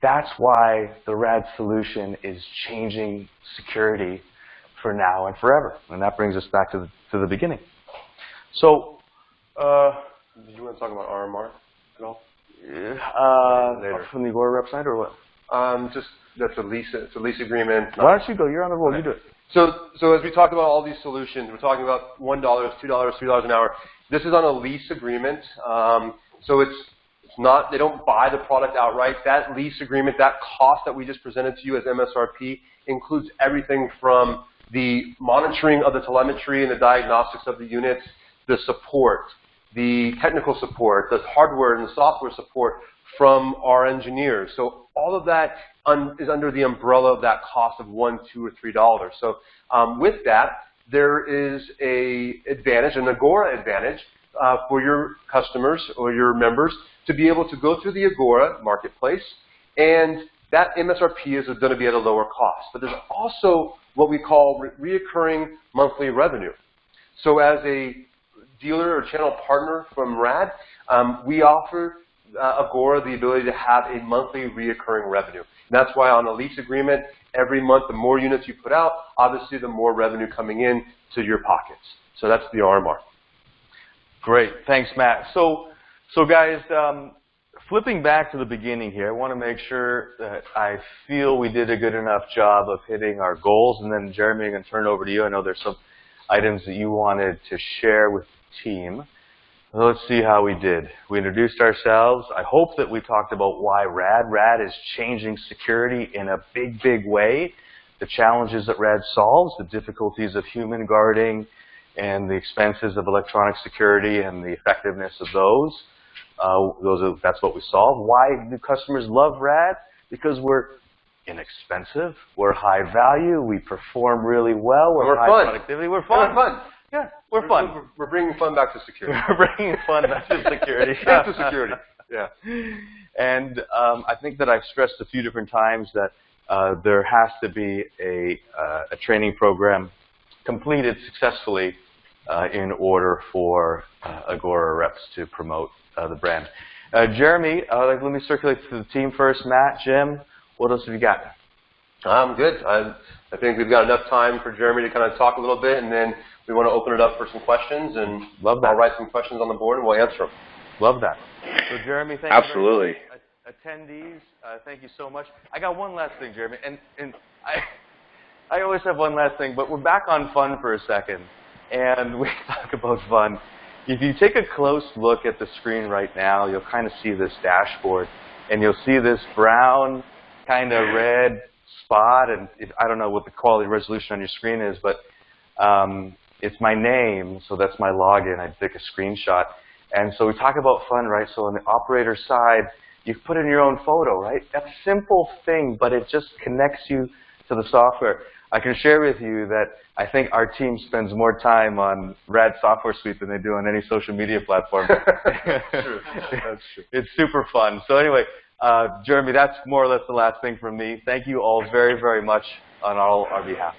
That's why the RAD solution is changing security for now and forever. And that brings us back to the beginning. So, did you want to talk about RMR at all? From the Agora website or what? Just that's a lease. It's a lease agreement. Why don't you go? You're on the roll. You do it. So as we talked about all these solutions, we're talking about $1, $2, $3 an hour. This is on a lease agreement. So it's not, they don't buy the product outright. That lease agreement, that cost that we just presented to you as MSRP includes everything from the monitoring of the telemetry and the diagnostics of the units, the support, the technical support, the hardware and the software support from our engineers. So all of that is under the umbrella of that cost of $1, $2, or $3. So with that, there is an advantage, an Agora advantage for your customers or your members to be able to go through the Agora marketplace, and that MSRP is going to be at a lower cost. But there's also what we call reoccurring monthly revenue. So as a dealer or channel partner from RAD, we offer Agora the ability to have a monthly reoccurring revenue. And that's why on a lease agreement, every month, the more units you put out, obviously the more revenue coming in to your pockets. So that's the RMR. Great. Thanks, Matt. So guys, flipping back to the beginning here, I want to make sure that I feel we did a good enough job of hitting our goals. And then, Jeremy, I'm going to turn it over to you. I know there's some items that you wanted to share with the team. Let's see how we did. We introduced ourselves. I hope that we talked about why RAD. RAD is changing security in a big, big way. the challenges that RAD solves, the difficulties of human guarding, and the expenses of electronic security and the effectiveness of those. That's what we solve. Why do customers love RAD? Because we're inexpensive, we're high value, we perform really well, we're high fun. productivity, we're fun. We're fun. Yeah, we're fun. We're bringing fun back to security. We're bringing fun back to security. Back to security. Yeah. And I think that I've stressed a few different times that there has to be a training program completed successfully in order for Agora reps to promote the brand. Jeremy, let me circulate to the team first. Matt, Jim, what else have you got? I'm good. I think we've got enough time for Jeremy to kind of talk a little bit, and then we want to open it up for some questions. And Love that. I'll write some questions on the board, and we'll answer them. Love that. So, Jeremy, thank Absolutely. you very much. Attendees, thank you so much. I got one last thing, Jeremy, and I always have one last thing, but we're back on fun for a second, and we talk about fun. If you take a close look at the screen right now, you'll kind of see this dashboard, and you'll see this brown kind of red spot, and I don't know what the quality resolution on your screen is, but it's my name, so that's my login. I take a screenshot. And so we talk about fun, right? So on the operator side, you put in your own photo, right? That simple thing, but it just connects you to the software. I can share with you that I think our team spends more time on RAD Software Suite than they do on any social media platform. That's true. That's true. It's super fun. So anyway, Jeremy, that's more or less the last thing from me. Thank you all very, very much on all our behalves.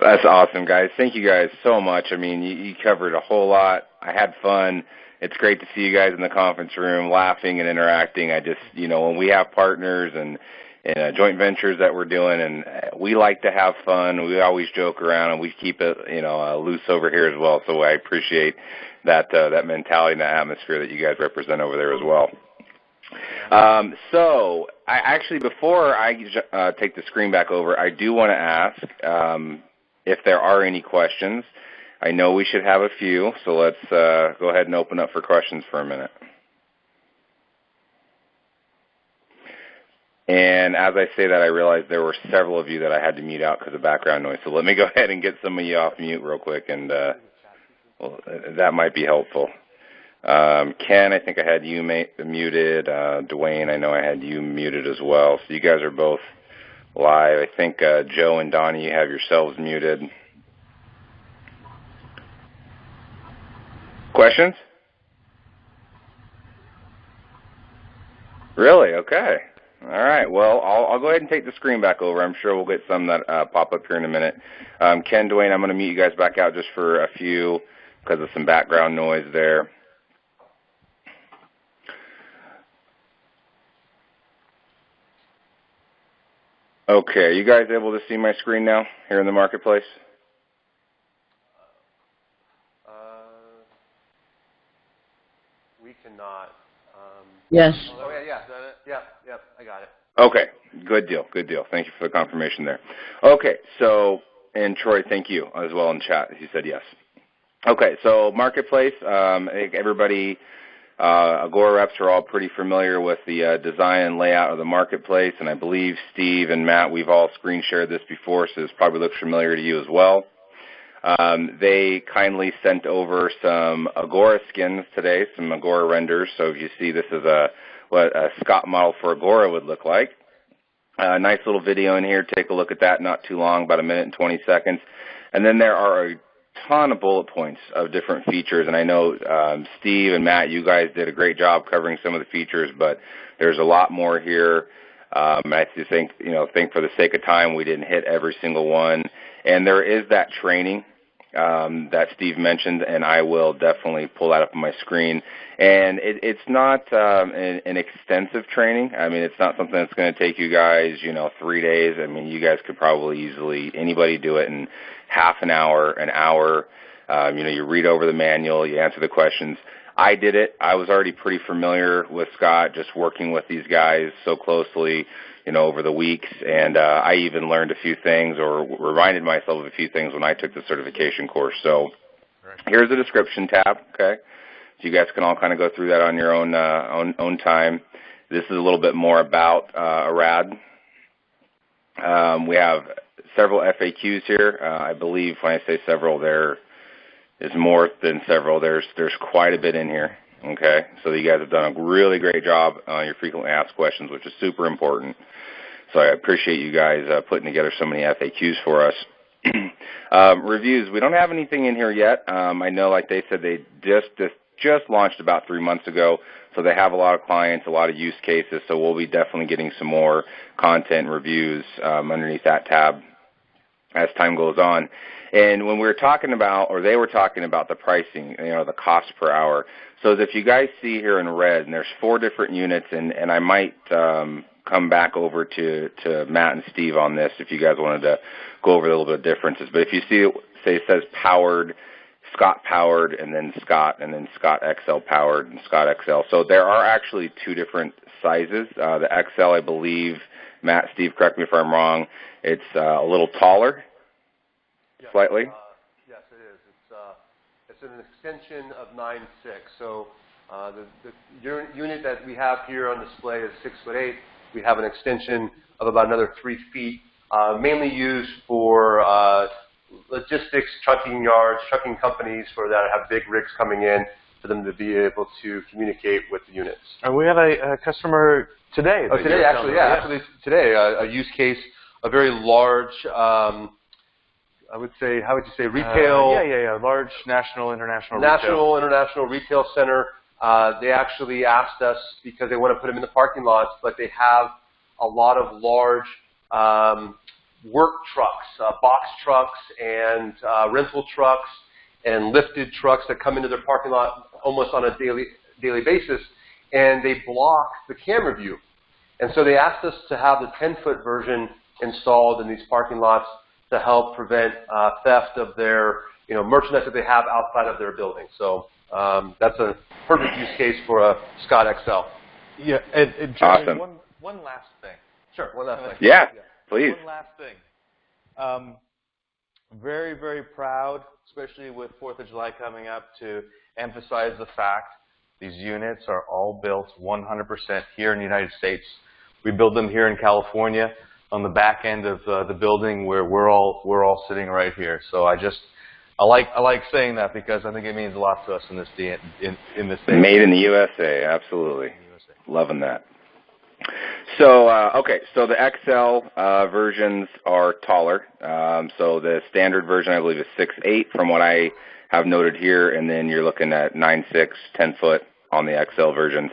That's awesome, guys. Thank you guys so much. I mean, you covered a whole lot. I had fun. It's great to see you guys in the conference room laughing and interacting. I just, when we have partners and joint ventures that we're doing, and we like to have fun. We always joke around, and we keep it, loose over here as well. So I appreciate that mentality and the atmosphere that you guys represent over there as well. So I actually, before I take the screen back over, I do want to ask if there are any questions. I know we should have a few, so let's go ahead and open up for questions for a minute. And as I say that, I realized there were several of you that I had to mute out because of background noise. So let me go ahead and get some of you off mute real quick, and well, that might be helpful. Ken, I think I had you muted. Dwayne, I know I had you muted as well. So you guys are both live. I think Joe and Donnie, you have yourselves muted. Questions? Really? Okay. All right. Well, I'll go ahead and take the screen back over. I'm sure we'll get some that pop up here in a minute. Ken, Dwayne, I'm going to mute you guys back out just for a few because of some background noise there. Okay. Are you guys able to see my screen now here in the marketplace? We cannot. Yes. Oh, yeah. Yep, I got it. Okay, good deal. Thank you for the confirmation there. Okay, so, and Troy, thank you as well in chat. He said yes. Okay, so Marketplace, I think everybody, Agora reps are all pretty familiar with the design and layout of the Marketplace, and I believe Steve and Matt, we've all screen shared this before, so this probably looks familiar to you as well. They kindly sent over some Agora skins today, some Agora renders. So if you see, this is what a Scott model for Agora would look like. Nice little video in here. Take a look at that. Not too long, about 1 minute and 20 seconds. And then there are a ton of bullet points of different features. And I know Steve and Matt, you guys did a great job covering some of the features, but there's a lot more here. I just think for the sake of time, we didn't hit every single one. And there is that training that Steve mentioned, and I will definitely pull that up on my screen. And it's not an extensive training. I mean, it's not something that's going to take you guys, 3 days. I mean, you guys could probably easily, anybody do it in half an hour. You read over the manual, you answer the questions. I did it. I was already pretty familiar with Scott, just working with these guys so closely, over the weeks, and I even learned a few things or reminded myself of a few things when I took the certification course. So here's the description tab, okay? So you guys can all kind of go through that on your own time. This is a little bit more about RAD. We have several FAQs here. I believe when I say several, there is more than several. There's quite a bit in here. Okay, so you guys have done a really great job on your frequently asked questions, which is super important. So I appreciate you guys putting together so many FAQs for us. Reviews, we don't have anything in here yet. I know, like they said, they just launched about 3 months ago, so they have a lot of clients, a lot of use cases, so we'll be definitely getting some more content reviews underneath that tab as time goes on. And when we were talking about, or they were talking about the pricing, the cost per hour, so if you guys see here in red, and there's 4 different units, and I might come back over to Matt and Steve on this if you guys wanted to go over a little bit of differences. But if you see, say it says powered, Scott powered, and then Scott XL powered, and Scott XL. So there are actually 2 different sizes. The XL, I believe, Matt, Steve, correct me if I'm wrong, it's a little taller, slightly. Yes, it is. It's an extension of 9'6". So the unit that we have here on display is 6'8". We have an extension of about another 3 feet, mainly used for logistics, trucking yards, trucking companies for that have big rigs coming in, for them to be able to communicate with the units. And we have a customer today. Oh, today, actually, yeah, actually today, a use case, a very large, I would say, how would you say, retail? Large national, international retail center. They actually asked us because they want to put them in the parking lots, but they have a lot of large work trucks, box trucks, and rental trucks, and lifted trucks that come into their parking lot almost on a daily basis, and they block the camera view. And so they asked us to have the 10-foot version installed in these parking lots to help prevent theft of their merchandise that they have outside of their building. So that's a perfect use case for a Scott XL. Yeah, and awesome. One last thing. Sure, one last thing. Yeah, please. One last thing. Very, very proud, especially with 4th of July coming up, to emphasize the fact these units are all built 100% here in the United States. We build them here in California on the back end of the building where we're all sitting right here. So I like saying that because I think it means a lot to us in this day. Made in the USA, absolutely. Loving that. So, okay, so the XL versions are taller. So the standard version, I believe, is 6'8", from what I have noted here, and then you're looking at 9'6", 10-foot on the XL versions.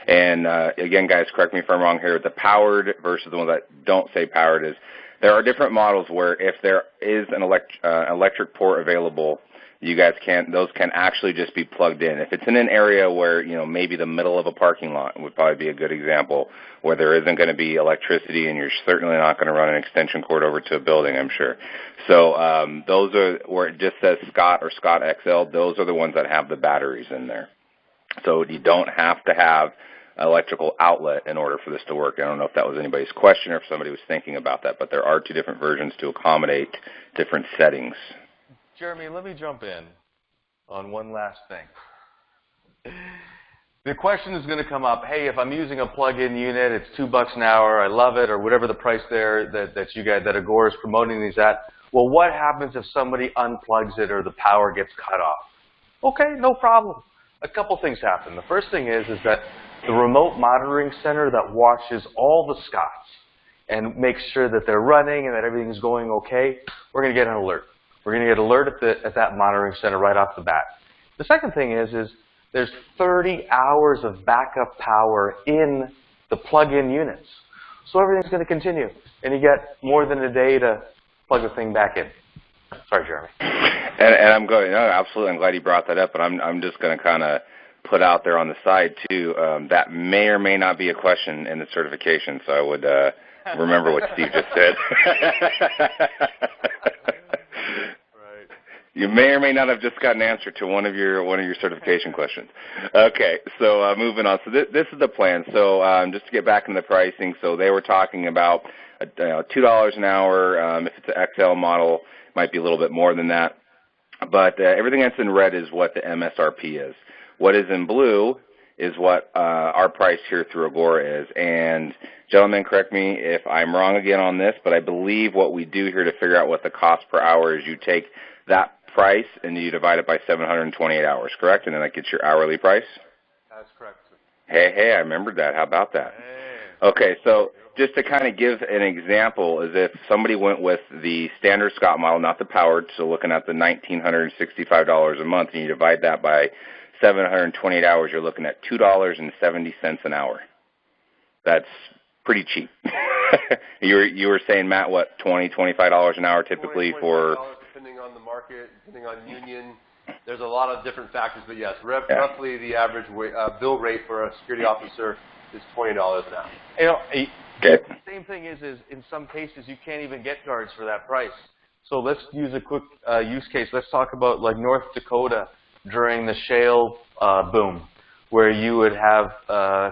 And again, guys, correct me if I'm wrong here, the powered versus the ones that don't say powered is, there are different models where if there is an electric port available, those can actually just be plugged in. If it's in an area where, maybe the middle of a parking lot would probably be a good example, where there isn't going to be electricity and you're certainly not going to run an extension cord over to a building, I'm sure. So those are where it just says Scott or Scott XL, those are the ones that have the batteries in there. So you don't have to have an electrical outlet in order for this to work. I don't know if that was anybody's question or if somebody was thinking about that, but there are 2 different versions to accommodate different settings. Jeremy, let me jump in on one last thing. The question is going to come up, hey, if I'm using a plug-in unit, it's $2 an hour, I love it, or whatever the price there that Agora is promoting these at. Well, what happens if somebody unplugs it or the power gets cut off? Okay, no problem. A couple things happen. The first thing is that the remote monitoring center that watches all the Scotts and makes sure that they're running and that everything's going okay, we're going to get an alert. We're going to get an alert at that monitoring center right off the bat. The second thing is there's 30 hours of backup power in the plug-in units. So everything's going to continue. And you get more than a day to plug the thing back in. Sorry, Jeremy. And I'm going, no, absolutely, I'm glad you brought that up, but I'm just going to kind of put out there on the side, too, that may or may not be a question in the certification, so I would remember what Steve just said. Right. You may or may not have just got an answer to one of your certification questions. Okay, so moving on. So this is the plan. So just to get back into the pricing, so they were talking about $2 an hour. If it's an XL model, it might be a little bit more than that. But everything that's in red is what the MSRP is. What is in blue is what our price here through Agora is. And gentlemen, correct me if I'm wrong again on this, but I believe what we do here to figure out what the cost per hour is you take that price and you divide it by 728 hours, correct? And then that gets your hourly price? That's correct, sir. Hey, I remembered that. How about that? Hey. Okay, so just to kind of give an example, is if somebody went with the standard Scott model, not the powered, so looking at the $1,965 a month, and you divide that by 728 hours, you're looking at $2.70 an hour. That's pretty cheap. you were saying, Matt, what, $20, $25 an hour typically for? Depending on the market, depending on union. There's a lot of different factors, but yes, roughly the average bill rate for a security officer is $20 an hour. You know, Okay. the same thing is in some cases you can't even get guards for that price. So let's use a quick use case. Let's talk about like North Dakota during the shale boom, where you would have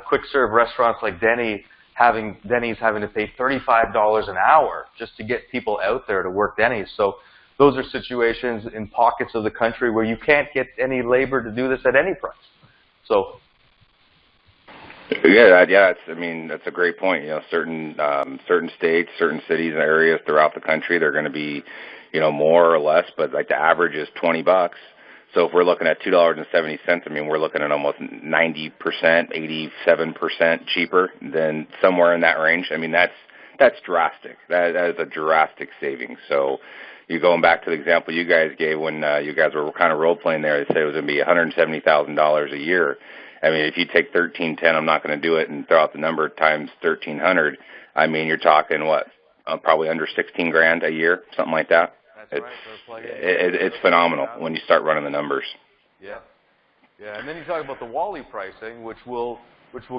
quick serve restaurants like Denny's having to pay $35 an hour just to get people out there to work Denny's. So those are situations in pockets of the country where you can't get any labor to do this at any price. So. Yeah. That's a great point. You know, certain states, certain cities and areas throughout the country, they're going to be, more or less, but like the average is $20. So if we're looking at $2.70, we're looking at almost 90%, 87% cheaper than somewhere in that range. That's drastic. That is a drastic savings. So you're going back to the example you guys gave when you guys were kind of role playing there. They said it was going to be $170,000 a year. If you take 1310, I'm not going to do it, and throw out the number times 1,300. You're talking what? Probably under 16 grand a year, something like that. That's right. It's phenomenal when you start running the numbers. Yeah. And then you talk about the Wally pricing, which we'll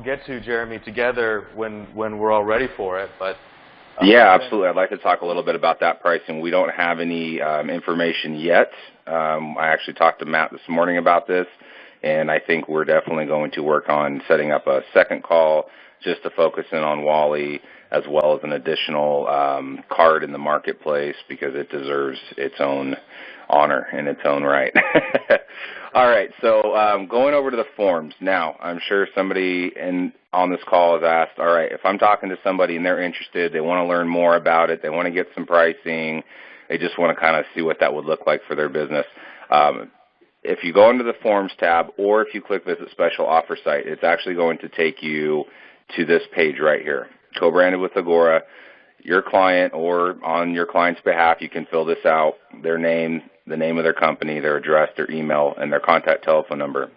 get to, Jeremy, together when we're all ready for it. But yeah, absolutely. I'd like to talk a little bit about that pricing. We don't have any information yet. I actually talked to Matt this morning about this, and I think we're definitely going to work on setting up a second call just to focus in on Wally, as well as an additional card in the marketplace, because it deserves its own honor in its own right. All right, so going over to the forms. Now, I'm sure somebody on this call has asked, all right, if I'm talking to somebody and they're interested, they want to learn more about it, they want to get some pricing, they just want to kind of see what that would look like for their business. If you go into the Forms tab, or if you click Visit Special Offer Site, it's actually going to take you to this page right here. Co-branded with Agora, your client, or on your client's behalf, you can fill this out, their name, the name of their company, their address, their email, and their contact telephone number.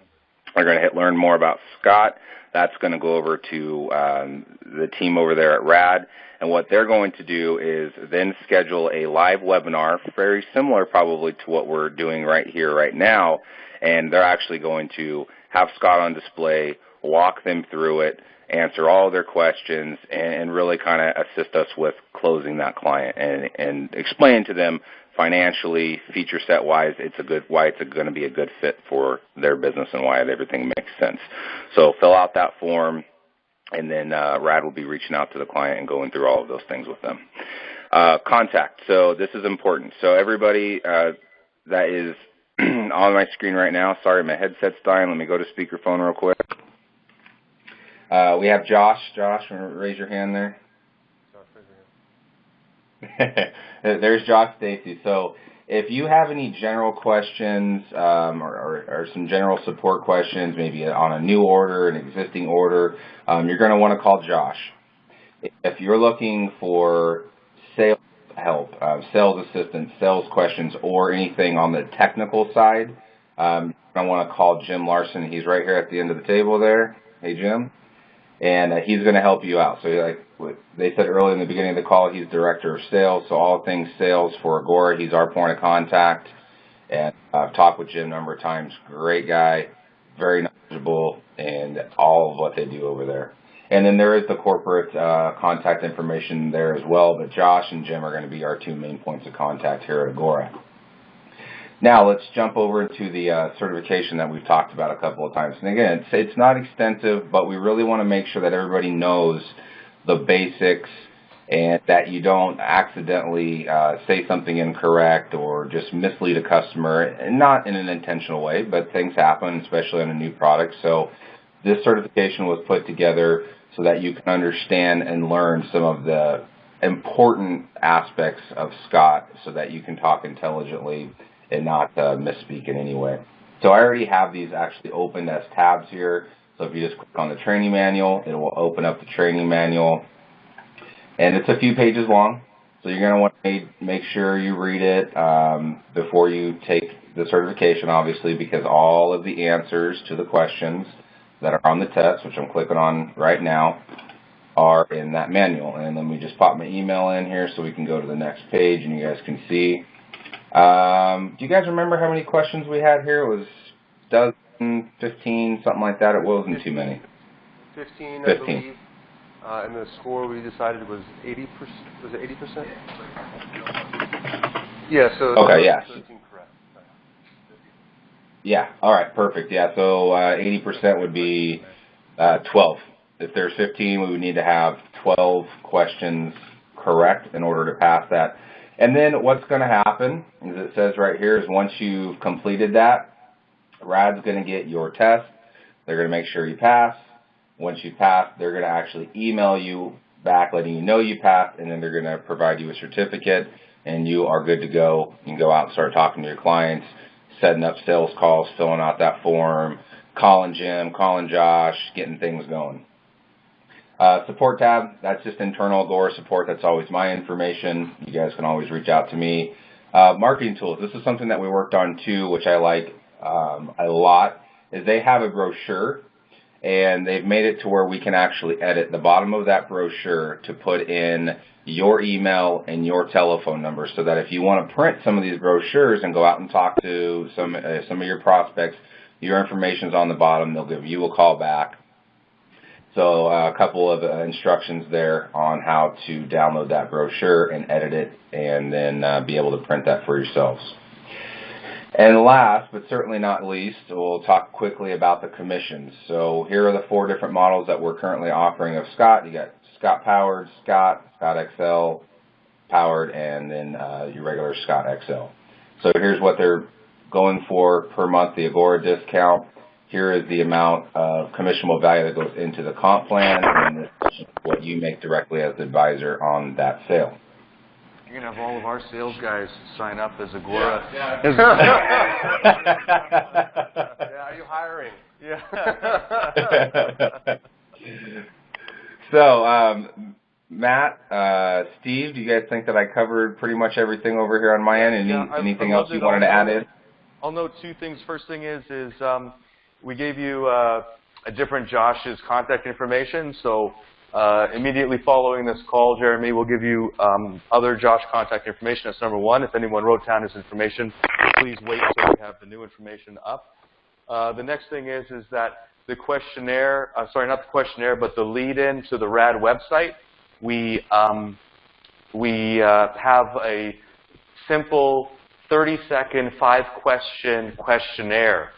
We're going to hit Learn More About Scott. That's going to go over to the team over there at RAD, and what they're going to do is then schedule a live webinar, very similar probably to what we're doing right here, right now, and they're actually going to have Scott on display, walk them through it, answer all of their questions, and really kind of assist us with closing that client and explain to them financially, feature set wise, why it's going to be a good fit for their business and why everything makes sense. So fill out that form, and then Rad will be reaching out to the client and going through all of those things with them. Contact. So this is important. So everybody that is on my screen right now, sorry, my headset's dying. Let me go to speakerphone real quick. We have Josh. Josh, raise your hand there. There's Josh Stacy. So if you have any general questions or some general support questions, maybe on a new order, an existing order, you're going to want to call Josh. If you're looking for sales help, sales assistance, sales questions, or anything on the technical side, you're going to want to call Jim Larson. He's right here at the end of the table there. Hey, Jim. And he's going to help you out. So like they said earlier in the beginning of the call, he's director of sales. So all things sales for Agora, he's our point of contact. And I've talked with Jim a number of times. Great guy, very knowledgeable, and all of what they do over there. And then there is the corporate contact information there as well. But Josh and Jim are going to be our two main points of contact here at Agora. Now let's jump over into the certification that we've talked about a couple of times. And again, it's not extensive, but we really want to make sure that everybody knows the basics and that you don't accidentally say something incorrect or just mislead a customer, and not in an intentional way, but things happen, especially on a new product. So this certification was put together so that you can understand and learn some of the important aspects of Scott so that you can talk intelligently and not misspeak in any way. So I already have these actually opened as tabs here. So if you just click on the training manual, it will open up the training manual. And it's a few pages long, so you're going to want to make sure you read it before you take the certification, obviously, because all of the answers to the questions that are on the test, which I'm clicking on right now, are in that manual. And let me just pop my email in here so we can go to the next page and you guys can see. Do you guys remember how many questions we had here? It was a dozen, 15, something like that. It wasn't too many. 15, I believe. And the score we decided was 80%. Was it 80%? Yeah. So. Okay. Yeah. 13 correct. Yeah. All right. Perfect. Yeah. So 80% would be 12. If there's 15, we would need to have 12 questions correct in order to pass that. And then what's going to happen, as it says right here, is once you've completed that, RAD's going to get your test. They're going to make sure you pass. Once you pass, they're going to actually email you back letting you know you passed, and then they're going to provide you a certificate, and you are good to go. You can go out and start talking to your clients, setting up sales calls, filling out that form, calling Jim, calling Josh, getting things going. Support tab, that's just internal Agora support. That's always my information. You guys can always reach out to me. Marketing tools, this is something that we worked on too, which I like a lot, is they have a brochure, and they've made it to where we can actually edit the bottom of that brochure to put in your email and your telephone number, so that if you want to print some of these brochures and go out and talk to some of your prospects, your information's on the bottom. They'll give you a call back. So a couple of instructions there on how to download that brochure and edit it, and then be able to print that for yourselves. And last, but certainly not least, we'll talk quickly about the commissions. So here are the 4 different models that we're currently offering of Scott. You got Scott Powered, Scott XL, Powered, and then your regular Scott XL. So here's what they're going for per month, the Agora discount. Here is the amount of commissionable value that goes into the comp plan, and this is what you make directly as the advisor on that sale. You're going to have all of our sales guys sign up as Agora. Yeah. Are you hiring? Yeah. So, Matt, Steve, do you guys think that I covered pretty much everything over here on my end? Anything else you wanted to add in? I'll note 2 things. First thing is we gave you a different Josh's contact information. So immediately following this call, Jeremy will give you other Josh contact information. That's number 1. If anyone wrote down his information, please wait until we have the new information up. The next thing is that the questionnaire, sorry, not the questionnaire, but the lead-in to the RAD website, we have a simple 30-second 5-question questionnaire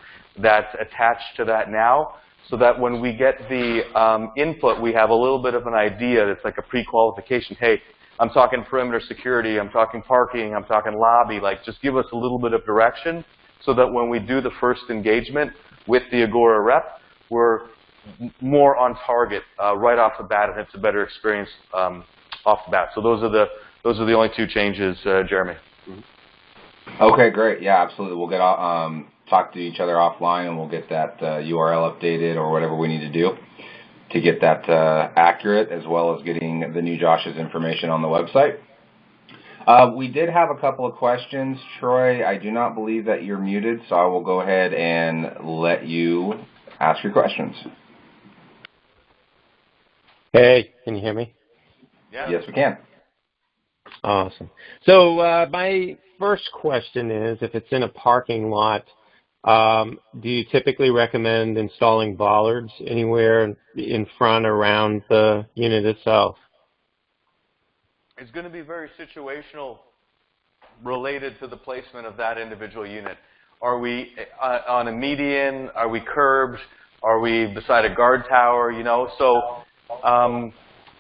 that's attached to that now, so that when we get the input, we have a little bit of an idea. That's like a pre-qualification. Hey, I'm talking perimeter security, I'm talking parking, I'm talking lobby. Like, just give us a little bit of direction so that when we do the first engagement with the Agora rep, we're more on target right off the bat, and it's a better experience off the bat. So those are the only 2 changes, Jeremy. Okay, great. Yeah, absolutely. We'll get talk to each other offline, and we'll get that URL updated or whatever we need to do to get that accurate, as well as getting the new Josh's information on the website. We did have a couple of questions. Troy, I do not believe that you're muted, so I will go ahead and let you ask your questions. Hey, can you hear me? Yeah. Yes, we can. Awesome. So my first question is, if it's in a parking lot, do you typically recommend installing bollards anywhere in front around the unit itself? It's going to be very situational, related to the placement of that individual unit. Are we on a median? Are we curbed? Are we beside a guard tower? You know, so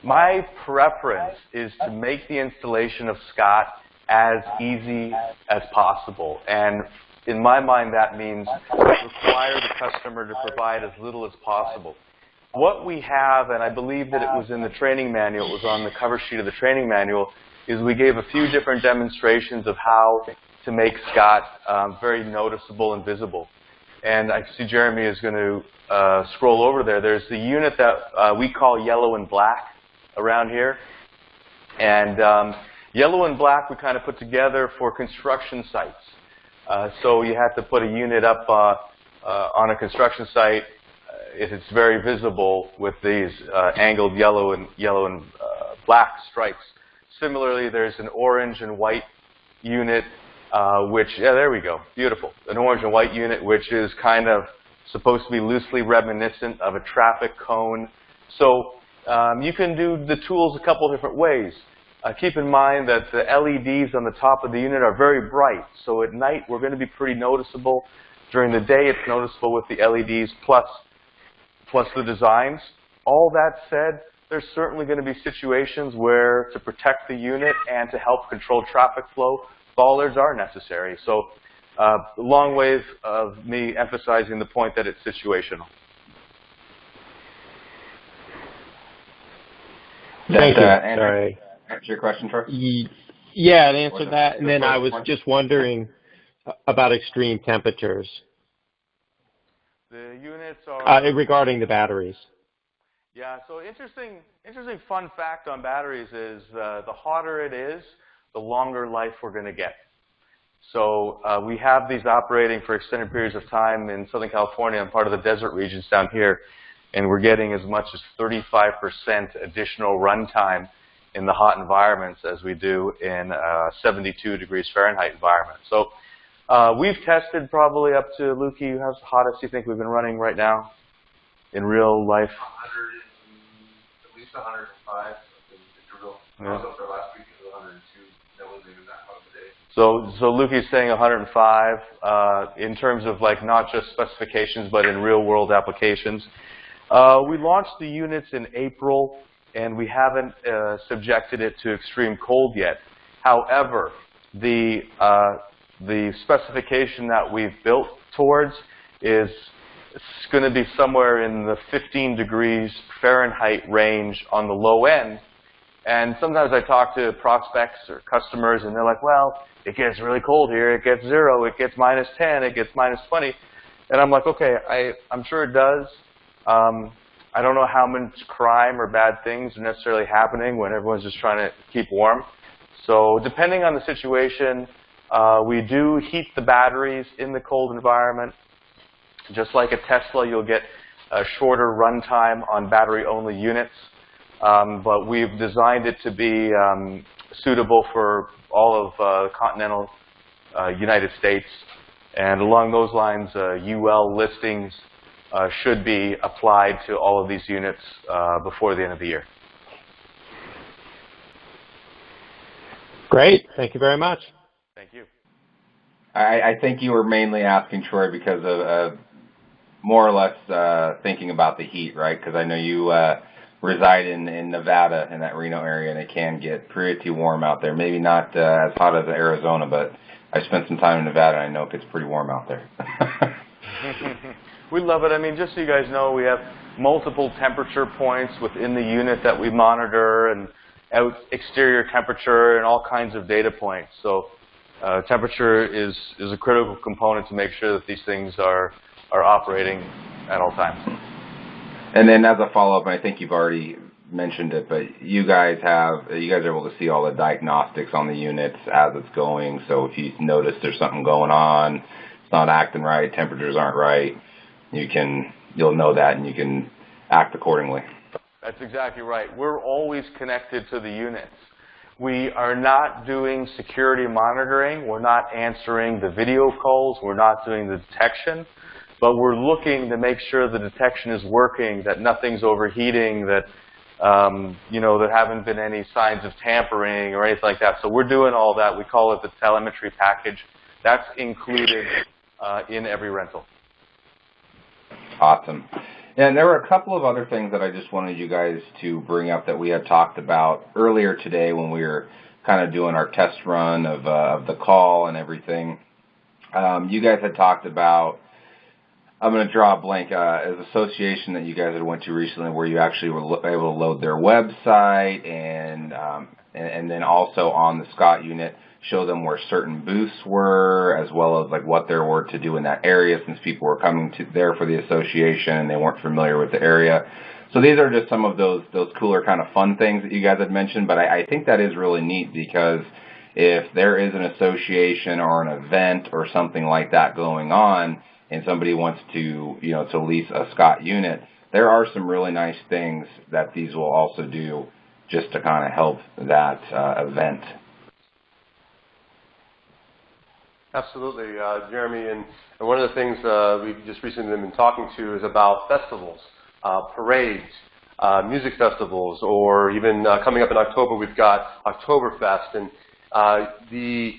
my preference is to make the installation of Scott as easy as possible. And in my mind, that means require the customer to provide as little as possible. What we have, and I believe that it was in the training manual, it was on the cover sheet of the training manual, is we gave a few different demonstrations of how to make SCOT very noticeable and visible. And I see Jeremy is going to scroll over there. There's the unit that we call yellow and black around here. And yellow and black we kind of put together for construction sites. So you have to put a unit up on a construction site. It's very visible with these angled yellow and black stripes. Similarly, there's an orange and white unit, which, yeah, there we go, beautiful. An orange and white unit, which is kind of supposed to be loosely reminiscent of a traffic cone. So you can do the tools a couple different ways. Keep in mind that the LEDs on the top of the unit are very bright. So at night, we're going to be pretty noticeable. During the day, it's noticeable with the LEDs plus the designs. All that said, there's certainly going to be situations where to protect the unit and to help control traffic flow, bollards are necessary. So long ways of me emphasizing the point that it's situational. Thank you. Answer your question, Troy? Yeah, it answered that. And then I was just wondering about extreme temperatures. The units are... regarding the batteries. Yeah, so interesting fun fact on batteries is the hotter it is, the longer life we're going to get. So we have these operating for extended periods of time in Southern California and part of the desert regions down here, and we're getting as much as 35% additional runtime in the hot environments as we do in 72 degrees Fahrenheit environment. So we've tested probably up to, Lukey, how's the hottest you think we've been running right now in real life? 100, at least 105. Yeah. I was up there last week, it was 102. That wasn't even that hot today. So Lukey's saying 105 in terms of like not just specifications, but in real world applications. We launched the units in April, and we haven't subjected it to extreme cold yet. However, the specification that we've built towards is going to be somewhere in the 15 degrees Fahrenheit range on the low end. And sometimes I talk to prospects or customers, and they're like, well, it gets really cold here. It gets 0. It gets -10. It gets -20. And I'm like, okay, I'm sure it does. I don't know how much crime or bad things are necessarily happening when everyone's just trying to keep warm. So depending on the situation, we do heat the batteries in the cold environment. Just like a Tesla, you'll get a shorter runtime on battery-only units. But we've designed it to be suitable for all of the continental United States. And along those lines, UL listings should be applied to all of these units before the end of the year. Great. Thank you very much. Thank you. I think you were mainly asking, Troy, because of more or less thinking about the heat, right? Because I know you reside in Nevada, in that Reno area, and it can get pretty warm out there. Maybe not as hot as Arizona, but I spent some time in Nevada, and I know it gets pretty warm out there. We love it. I mean, just so you guys know, we have multiple temperature points within the unit that we monitor, and exterior temperature, and all kinds of data points. So temperature is a critical component to make sure that these things are operating at all times. And then as a follow-up, and I think you've already mentioned it, but you guys are able to see all the diagnostics on the units as it's going. So if you notice there's something going on, it's not acting right, temperatures aren't right, you'll know that, and you can act accordingly. That's exactly right. We're always connected to the units. We are not doing security monitoring. We're not answering the video calls. We're not doing the detection. But we're looking to make sure the detection is working, that nothing's overheating, that there haven't been any signs of tampering or anything like that. So we're doing all that. We call it the telemetry package. That's included in every rental. Awesome. And there were a couple of other things that I just wanted you guys to bring up that we had talked about earlier today when we were kind of doing our test run of the call and everything. you guys had talked about, I'm going to draw a blank, as an association that you guys had went to recently where you actually were able to load their website and then also on the Scott unit show them where certain booths were, as well as like what there were to do in that area, since people were coming to there for the association and they weren't familiar with the area. So these are just some of those cooler kind of fun things that you guys had mentioned, but I think that is really neat, because if there is an association or an event or something like that going on and somebody wants to, to lease a Scott unit, there are some really nice things that these will also do just to kind of help that event. Absolutely, Jeremy. And one of the things we've just recently been talking to is about festivals, parades, music festivals, or even coming up in October, we've got Oktoberfest. And the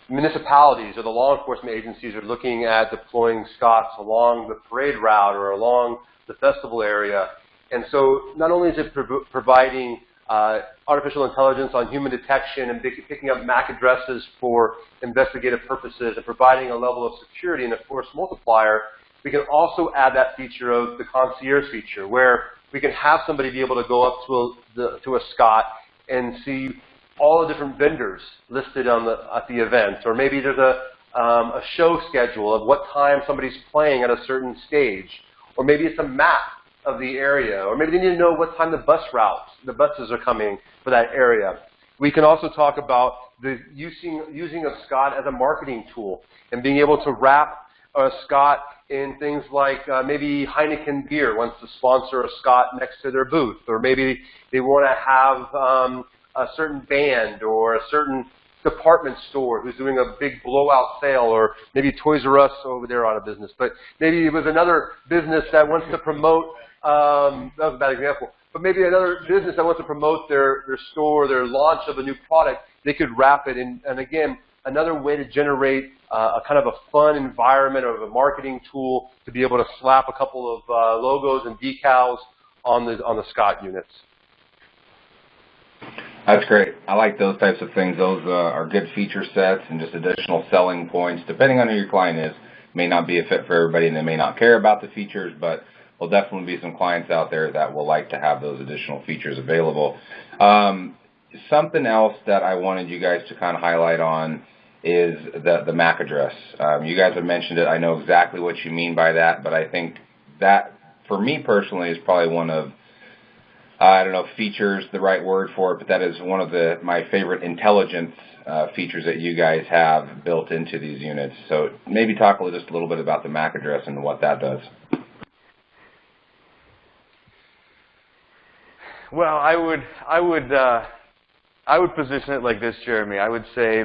municipalities or the law enforcement agencies are looking at deploying Scots along the parade route or along the festival area. And so not only is it providing artificial intelligence on human detection and picking up MAC addresses for investigative purposes and providing a level of security and a force multiplier, we can also add that feature of the concierge feature, where we can have somebody be able to go up to a Scott and see all the different vendors listed on at the event, or maybe there's a show schedule of what time somebody's playing at a certain stage, or maybe it's a map of the area, or maybe they need to know what time the buses are coming for that area. We can also talk about the using of Scott as a marketing tool and being able to wrap a Scott in things like maybe Heineken beer wants to sponsor a Scott next to their booth, or maybe they want to have a certain band or a certain department store who's doing a big blowout sale, or maybe Toys R Us over there out of business. But maybe it was another business that wants to promote, that was a bad example, but maybe another business that wants to promote their store, their launch of a new product. They could wrap it in, and again, another way to generate a kind of a fun environment or a marketing tool to be able to slap a couple of logos and decals on the Scott units. That's great. I like those types of things. Those are good feature sets and just additional selling points, depending on who your client is. May not be a fit for everybody, and they may not care about the features, but there'll definitely be some clients out there that will like to have those additional features available. Something else that I wanted you guys to kind of highlight on is the MAC address. You guys have mentioned it. I know exactly what you mean by that, but I think that, for me personally, is probably one of, I don't know if features the right word for it, but that is one of my favorite intelligence features that you guys have built into these units. So maybe talk just a little bit about the MAC address and what that does. Well, I would position it like this, Jeremy. I would say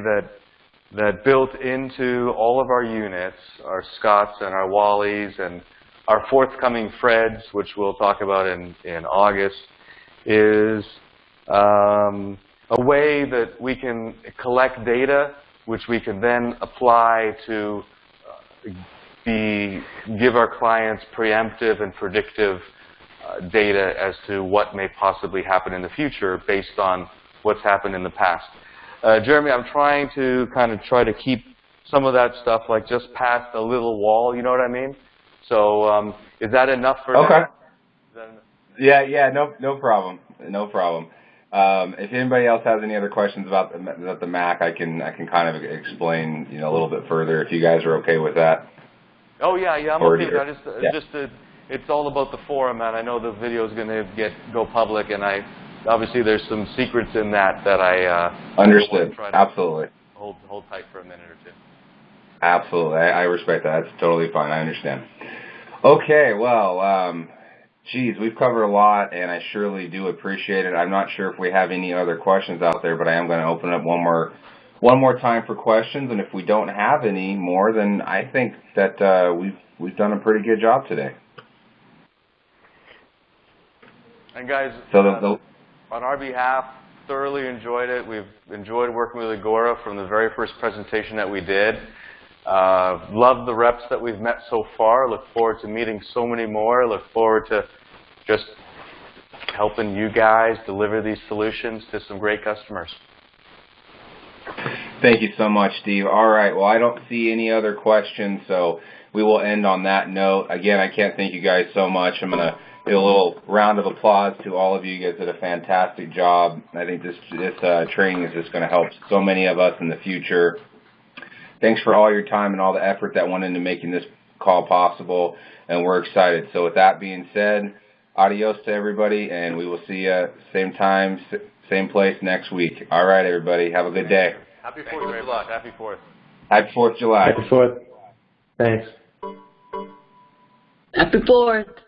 that built into all of our units, our Scotts and our Wallies and our forthcoming Freds, which we'll talk about in August, is a way that we can collect data, which we can then apply to give our clients preemptive and predictive data as to what may possibly happen in the future based on what's happened in the past. Jeremy, I'm trying to try to keep some of that stuff like just past a little wall, you know what I mean? So is that enough for okay. now? Yeah, no problem. No problem. If anybody else has any other questions about the Mac, I can kind of explain a little bit further if you guys are okay with that. Oh yeah, I'm okay with that. It's all about the forum, and I know the video is going to go public, and obviously there's some secrets in that I understood. Absolutely. Hold tight for a minute or two. Absolutely, I respect that. That's totally fine. I understand. Okay, well, geez, we've covered a lot, and I surely do appreciate it. I'm not sure if we have any other questions out there, but I am going to open up one more time for questions. And if we don't have any more, then I think that we've done a pretty good job today. And guys, so on our behalf, thoroughly enjoyed it. We've enjoyed working with Agora from the very first presentation that we did. Love the reps that we've met so far. Look forward to meeting so many more. Look forward to just helping you guys deliver these solutions to some great customers. Thank you so much, Steve. All right. Well, I don't see any other questions, so we will end on that note. Again, I can't thank you guys so much. I'm going to do a little round of applause to all of you. You guys did a fantastic job. I think this training is just going to help so many of us in the future. Thanks for all your time and all the effort that went into making this call possible, and we're excited. So with that being said, adios to everybody, and we will see you same time, same place next week. All right, everybody. Have a good day. Happy 4th of July. Happy 4th. Happy 4th of July. Happy 4th. Thanks. Happy 4th.